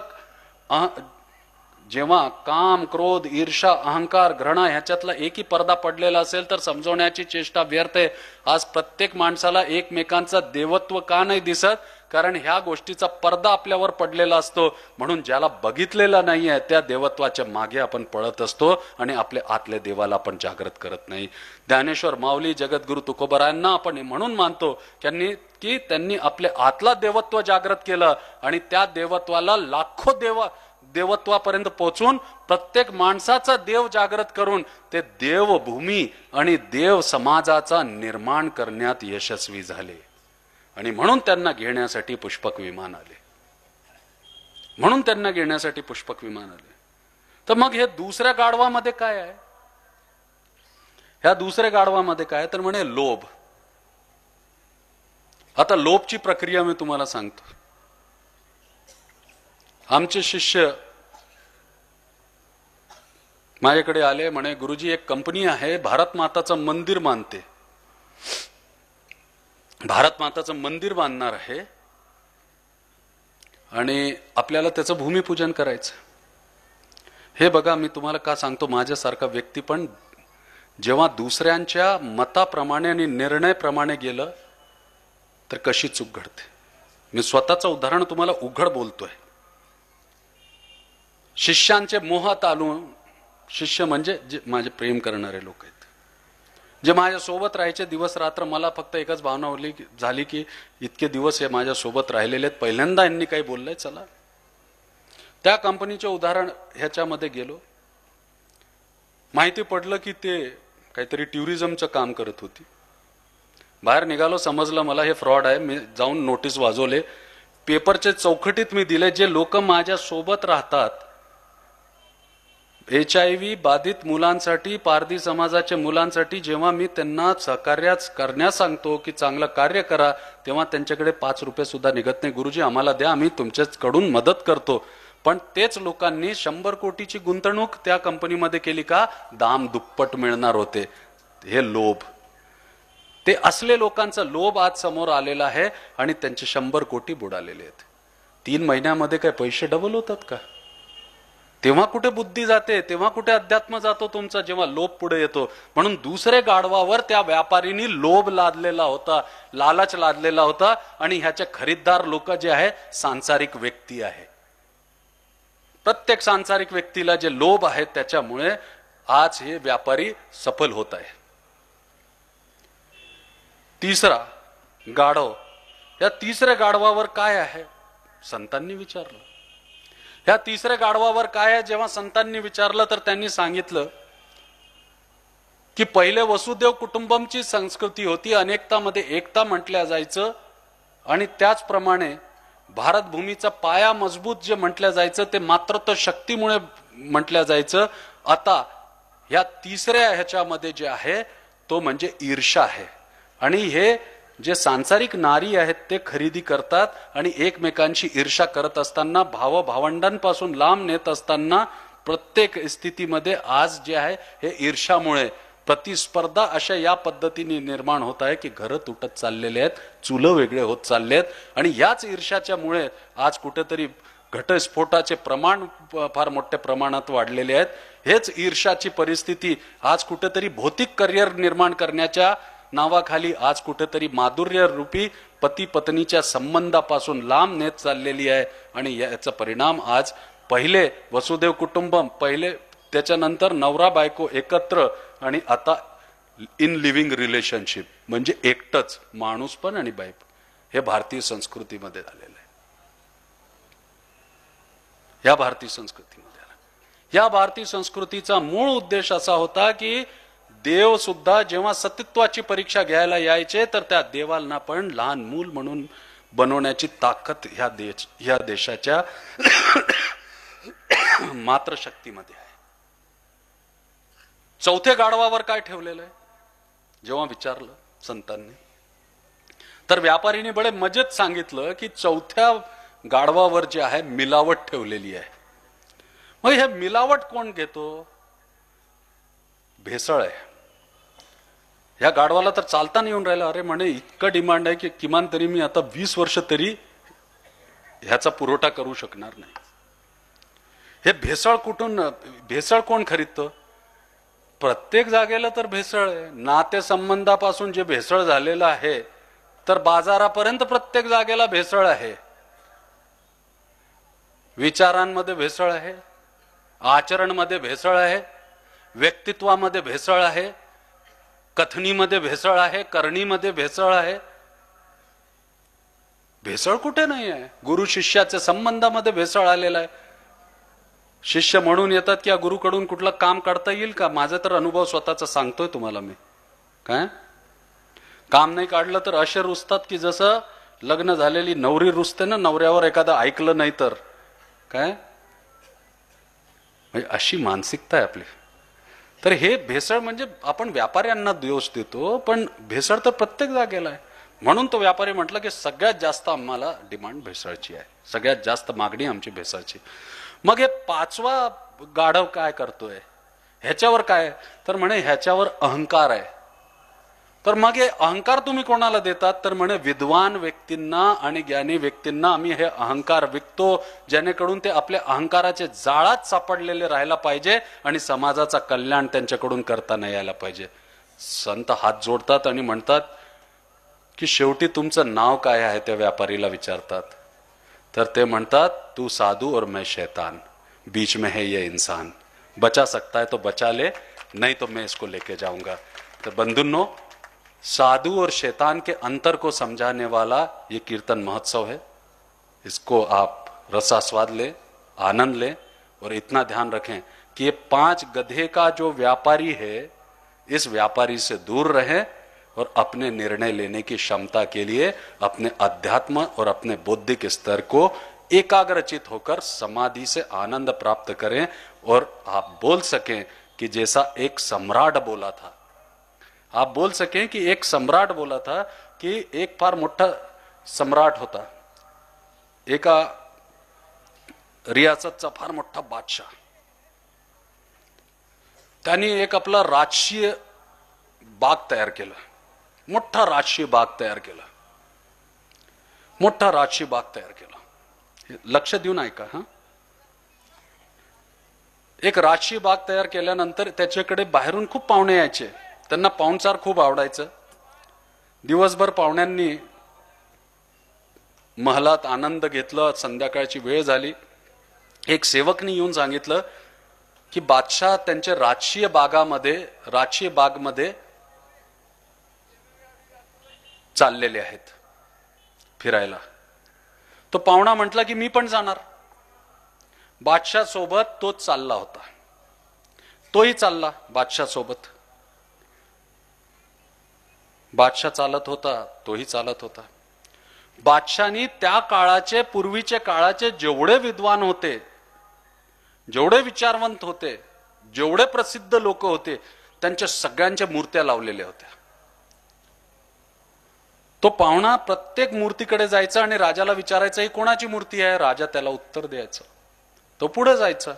[SPEAKER 1] जेव्हा काम, क्रोध, ईर्षा, अहंकार, घृणा ह्याच्यातला एकही पडदा पडलेला असेल तर समजवण्याची चेष्टा व्यर्थ आहे. आज प्रत्येक माणसाला एकमेकांचा देवत्व का नाही दिसत, कारण ह्या गोष्टीचा पडदा आपल्यावर पडलेला असतो. म्हणून ज्याला बघितलेला नाहीये त्या देवत्वाच्या मागे आपण पळत असतो आणि आपल्या आतल्या देवाला आपण जागृत करत नाही. ज्ञानेश्वर माऊली, जगद्गुरु तुकोबारायांना आपण म्हणून मानतो की त्यांनी आपल्या आतला देवत्व जागृत केलं आणि त्या देवत्वाला लाखो देवत्वापर्यंत पोहोचून प्रत्येक माणसाचा देव जागृत करून ते देवभूमी आणि देव समाजाचा निर्माण करण्यात यशस्वी झाले. आणि म्हणून त्यांना घेण्यासाठी पुष्पक विमान आले. तर मग हे दुसऱ्या गाढवामध्ये काय आहे. ह्या दुसऱ्या गाढवामध्ये काय तर म्हणे लोभ. आता लोभची प्रक्रिया मी तुम्हाला सांगतो. आमचे शिष्य माझ्याकडे आले, म्हणे गुरुजी एक कंपनी आहे, भारत माताचं मंदिर मानते, भारत माताचं मंदिर बांधणार आहे आणि आपल्याला त्याचं भूमिपूजन करायचं. हे बघा मी तुम्हाला का सांगतो, माझ्यासारखा व्यक्ती पण जेव्हा दुसऱ्यांच्या मताप्रमाणे आणि निर्णयाप्रमाणे गेलं तर कशी चूक घडते. मी स्वतःचं उदाहरण तुम्हाला उघड बोलतोय. शिष्यांचे मोहात आलो. शिष्य म्हणजे जे माझे प्रेम करणारे लोक आहेत, जे माझ्या सोबत राहायचे दिवस रात्र. मला फक्त एकच भावना झाली की इतके दिवस हे माझ्या सोबत राहिलेले आहेत, पहिल्यांदा यांनी काही बोललंय, चला त्या कंपनीचे उदाहरण ह्याच्यामध्ये गेलो. माहिती पडलं की ते काहीतरी टुरिझमचं काम करत होती. बाहेर निघालो, समजलं मला हे फ्रॉड आहे. मी जाऊन नोटीस वाजवले, पेपरचे चौकटीत मी दिले. जे लोक माझ्या सोबत राहतात, HIV बाधित मुलांसाठी, पारधी समाजाच्या मुलांसाठी, जेव्हा मी त्यांना सहकार्य करण्यास सांगतो की चांगलं कार्य करा, तेव्हा त्यांच्याकडे 5 रुपये सुद्धा निघत नाही. गुरुजी आम्हाला द्या, आम्ही तुमच्याकडून मदत करतो. पण तेच लोकांनी 100 कोटीची गुंतवणूक त्या कंपनीमध्ये केली का, दाम दुप्पट मिळणार होते. हे लोभ, ते असले लोकांचा लोभ आज समोर आलेला आहे आणि त्यांचे 100 कोटी बुडालेले आहेत. 3 महिन्यामध्ये काय पैसे डबल होतात का? तेव्हा कुठे बुद्धी जाते, तेव्हा कुठे अध्यात्म जातो तुमचा, जेव्हा लोभ पुढे येतो. म्हणून दुसरे गाढवावर त्या व्यापारीनी लोभ लादलेला होता, लालच लादलेला होता. आणि ह्याचे खरीददार लोक जे आहे सांसारिक व्यक्ती आहे. प्रत्येक सांसारिक व्यक्तीला जे लोभ आहे त्याच्यामुळे आज हे व्यापारी सफल होत आहे. तिसरा गाढव, या तिसऱ्या गाढवावर काय आहे संतांनी विचारलं. या तिसऱ्या गाढवावर काय आहे जेव्हा संतांनी विचारलं तर त्यांनी सांगितलं की पहिले वसुदेव कुटुंबमची संस्कृती होती, अनेकतामध्ये एकता म्हटल्या जायचं, आणि त्याचप्रमाणे भारत भूमीचा पाया मजबूत जे म्हटलं जायचं ते मात्रत्व शक्तीमुळे म्हटलं जायचं. आता या तिसऱ्या ह्याच्यामध्ये जे आहे तो म्हणजे ईर्ष्या आहे. आणि हे जे सांसारिक नारी आहेत ते खरेदी करतात आणि एकमेकांची ईर्ष्या करत असताना, भावभावंडांपासून लांब नेत असताना प्रत्येक स्थितीमध्ये आज जे आहे हे ईर्ष्यामुळे प्रतिस्पर्धा अशा या पद्धतीने निर्माण होत आहे की घरं तुटत चाललेले आहेत, चुलं वेगळे होत चालले आहेत. आणि याच ईर्ष्याच्यामुळे आज कुठेतरी घटस्फोटाचे प्रमाण फार मोठ्या प्रमाणात वाढलेले आहेत. हेच ईर्ष्याची परिस्थिती आज कुठेतरी भौतिक करिअर निर्माण करण्याच्या नावाखाली आज कुठेतरी माधुर्य रूपी पती पत्नीच्या संबंधापासून लांब नेत चाललेली आहे. आणि याचा परिणाम आज पहिले वसुदेव कुटुंबम, पहिले त्याच्यानंतर नवरा बायको एकत्र, आणि आता इन लिव्हिंग रिलेशनशिप म्हणजे एकटच माणूस पण आणि बाई पण, हे भारतीय संस्कृतीमध्ये झालेलं आहे. या भारतीय संस्कृतीमध्ये या भारतीय संस्कृतीचा मूळ उद्देश असा होता की देव सुद्धा जेव्हा सतीत्वाची परीक्षा घ्यायला यायचे तर त्या देवाला पण लहान मूल म्हणून बनवण्याची ताकद ह्या देशाच्या मातृशक्तीमध्ये आहे. चौथ्या गाढवावर काय ठेवलेलं आहे जेव्हा विचारलं संतांनी, तर व्यापारीने बडे मजेत सांगितलं की चौथ्या गाढवावर जे आहे मिलावट ठेवलेली आहे. मग हे मिलावट कोण घेतो? भेसळ आहे. या गाढवाला तर चालता नाही येऊन राहिला. अरे म्हणे इतकं डिमांड आहे की किमान तरी मी आता 20 वर्ष तरी ह्याचा पुरवठा करू शकणार नाही. हे भेसळ कोण खरीदतं? प्रत्येक जागेला तर भेसळ आहे. नातेसंबंधापासून जे भेसळ झालेलं आहे तर बाजारापर्यंत प्रत्येक जागेला भेसळ आहे. विचारांमध्ये भेसळ आहे, आचरणमध्ये भेसळ आहे, व्यक्तित्वामध्ये भेसळ आहे, कथनीमध्ये भेसळ आहे, करणीमध्ये भेसळ आहे. भेसळ कुठे नाही आहे? गुरु शिष्याच्या संबंधामध्ये भेसळ आलेला आहे. शिष्य म्हणून येतात की या गुरुकडून कुठलं काम काढता येईल का? माझा तर अनुभव स्वतःचा सांगतोय तुम्हाला मी. काय काम नाही काढलं तर असे रुसतात की जसं लग्न झालेली नवरी रुसते ना, नवऱ्यावर एखादं ऐकलं नाही तर. काय म्हणजे अशी मानसिकता आहे आपली. तर हे भेसळ म्हणजे आपण व्यापाऱ्यांना दोष देतो, पण भेसळ तर प्रत्येक जागेला आहे. म्हणून तो व्यापारी म्हटलं की सगळ्यात जास्त आम्हाला डिमांड भेसळची आहे, सगळ्यात जास्त मागणी आमची भेसळची. मग हे पाचवा गाढव काय करतोय ह्याच्यावर काय? तर म्हणे ह्याच्यावर अहंकार आहे. तर मग हे अहंकार तुम्ही कोणाला देतात? तर म्हणे विद्वान व्यक्तींना आणि ज्ञानी व्यक्तींना आम्ही हे अहंकार विकतो, जेणेकरून ते आपल्या अहंकाराचे जाळात सापडलेले राहायला पाहिजे आणि समाजाचा कल्याण त्यांच्याकडून करता नाही यायला पाहिजे. संत हात जोडतात आणि म्हणतात की शेवटी तुमचं नाव काय आहे? त्या व्यापारीला विचारतात. तर ते म्हणतात तू साधू और मैं शैतान, बीच में है ये इंसान, बचा सकता है तो बचा ले, नहीं तो मैं इसको लेके जाऊंगा. तो बंधुओं, साधु और शैतान के अंतर को समझाने वाला ये कीर्तन महोत्सव है. इसको आप रसास्वाद ले, आनंद ले, और इतना ध्यान रखें कि ये 5 गधे का जो व्यापारी है इस व्यापारी से दूर रहें और अपने निर्णय लेने की क्षमता के लिए अपने अध्यात्म और अपने बौद्धिक स्तर को एकाग्रचित होकर समाधि से आनंद प्राप्त करें. और आप बोल सकें कि जैसा एक सम्राट बोला था, आप बोल सकें कि एक सम्राट बोला था कि एक फार मोठा सम्राट होता, एका रियासतचा फार मोठा बादशाह. त्यांनी एक आपला राजकीय बाग तयार केला, मोठा राजकीय बाग तयार केला, मोठा राजकीय बाग तयार केला. लक्ष देऊन ऐका. हा, एक राजकीय बाग तयार केल्यानंतर त्याच्याकडे बाहेरून खूप पाहुणे यायचे. त्यांना पाहुणचार खूप आवडायचं. दिवसभर पाहुण्यांनी महलात आनंद घेतला. संध्याकाळची वेळ झाली. एक सेवकनी येऊन सांगितलं की बादशाह त्यांच्या राजकीय बागमध्ये चाललेले आहेत फिरायला. तो पाहुणा म्हटला की मी पण जाणार. बादशाह सोबत तोच चालला होता. तोही चालला बादशाह सोबत. बादशाह चालत होता, तोही चालत होता. बादशाहनी त्या काळाचे, पूर्वीचे काळाचे जेवढे विद्वान होते, जेवढे विचारवंत होते, जेवढे प्रसिद्ध लोक होते, त्यांच्या सगळ्यांच्या मूर्त्या लावलेल्या होत्या. तो पाहुणा प्रत्येक मूर्तीकडे जायचा आणि राजाला विचारायचा ही कोणाची मूर्ती आहे. राजा त्याला उत्तर द्यायचं. तो पुढे जायचा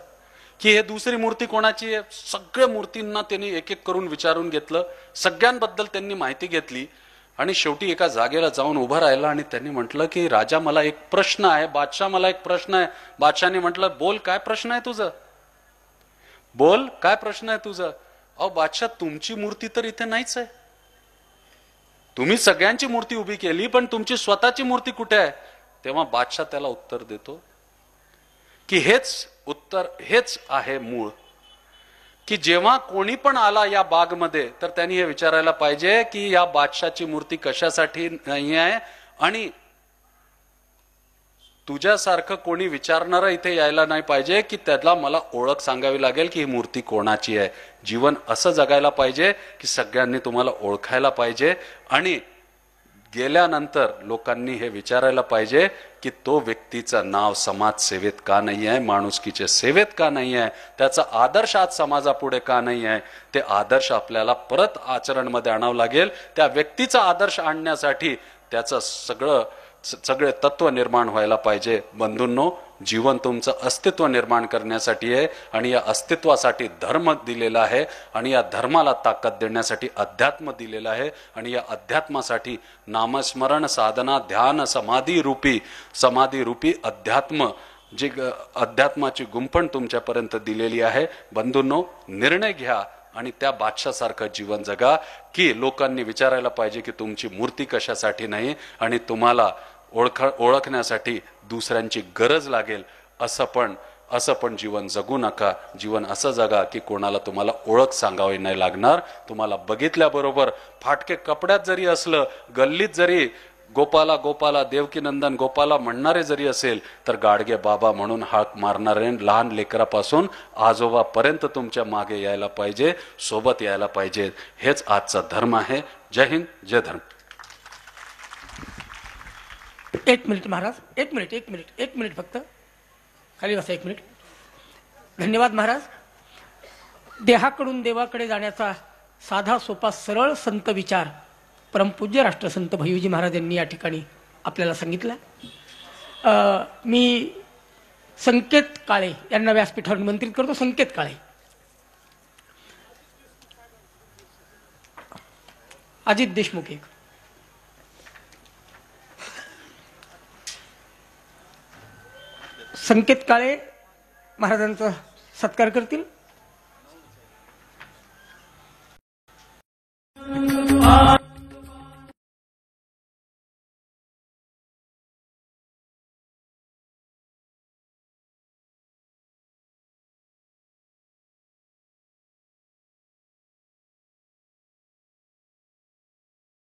[SPEAKER 1] की हे दुसरी मूर्ती कोणाची आहे. सगळ्या मूर्तींना त्यांनी एक एक करून विचारून घेतलं. सगळ्यांबद्दल त्यांनी माहिती घेतली आणि शेवटी एका जागेला जाऊन उभा राहिला आणि त्यांनी म्हटलं की राजा मला एक प्रश्न आहे. बादशाह मला एक प्रश्न आहे. बादशाहने म्हटलं बोल काय प्रश्न आहे तुझं. बोल काय प्रश्न आहे तुझं. अहो बादशाह तुमची मूर्ती तर इथे नाहीच आहे. तुम्ही सगळ्यांची मूर्ती उभी केली पण तुमची स्वतःची मूर्ती कुठे आहे. तेव्हा बादशाह त्याला उत्तर देतो की हेच आहे मूळ, की जेव्हा कोणी पण आला या बागमध्ये तर त्यांनी हे विचारायला पाहिजे की या बादशाहची मूर्ती कशासाठी नाही आहे आणि तुझ्यासारखं कोणी विचारणारा इथे यायला नाही पाहिजे की त्याला मला ओळख सांगावी लागेल की ही मूर्ती कोणाची आहे. जीवन असं जगायला पाहिजे की सगळ्यांनी तुम्हाला ओळखायला पाहिजे आणि गेल्यानंतर लोकांनी हे विचारायला पाहिजे की तो व्यक्तीचं नाव समाजसेवेत का नाही आहे, माणुसकीच्या सेवेत का नाही आहे, त्याचा आदर्श आज समाजापुढे का नाही आहे. ते आदर्श आपल्याला परत आचरणमध्ये आणावं लागेल. त्या व्यक्तीचा आदर्श आणण्यासाठी त्याचं सगळे तत्व निर्माण व्हायला पाहिजे. बंधूंनो, जीवन तुमचं अस्तित्व निर्माण करण्यासाठी आहे आणि या अस्तित्वासाठी धर्म दिलेला आहे आणि या धर्माला ताकद देण्यासाठी अध्यात्म दिलेला आहे आणि या अध्यात्मासाठी नामस्मरण, साधना, ध्यान, समाधी रूपी अध्यात्म, जी अध्यात्माची गुंफण तुमच्यापर्यंत दिलेली आहे. बंधूंनो, निर्णय घ्या आणि त्या बादशासारखं जीवन जगा की लोकांनी विचारायला पाहिजे की तुमची मूर्ती कशासाठी नाही आणि तुम्हाला ओळखण्यासाठी दुसऱ्यांची गरज लागेल. असं पण जीवन जगू नका. जीवन असं जगा की कोणाला तुम्हाला ओळख सांगावी नाही लागणार. तुम्हाला बघितल्याबरोबर फाटके कपड्यात जरी असलं, गल्लीत जरी गोपाला गोपाला देवकीनंदन गोपाला म्हणणारे जरी असेल तर गाडगे बाबा म्हणून हाक मारणारे लहान लेकरापासून आजोबापर्यंत तुमच्या मागे यायला पाहिजे, सोबत यायला पाहिजे. हेच आजचा धर्म आहे. जय हिंद, जय धर्म.
[SPEAKER 2] एक मिनिट महाराज, एक मिनिट फक्त खाली बसा. 1 मिनिट. धन्यवाद महाराज. देहाकडून देवाकडे जाण्याचा साधा सोपा सरळ संत विचार परमपूज्य राष्ट्रसंत भैयूजी महाराज यांनी या ठिकाणी आपल्याला सांगितलं. मी संकेत काळे यांना व्यासपीठावर निमंत्रित करतो. संकेत काळे. अजित देशमुख एक. संकेत काळे महाराजांचा सत्कार करतील.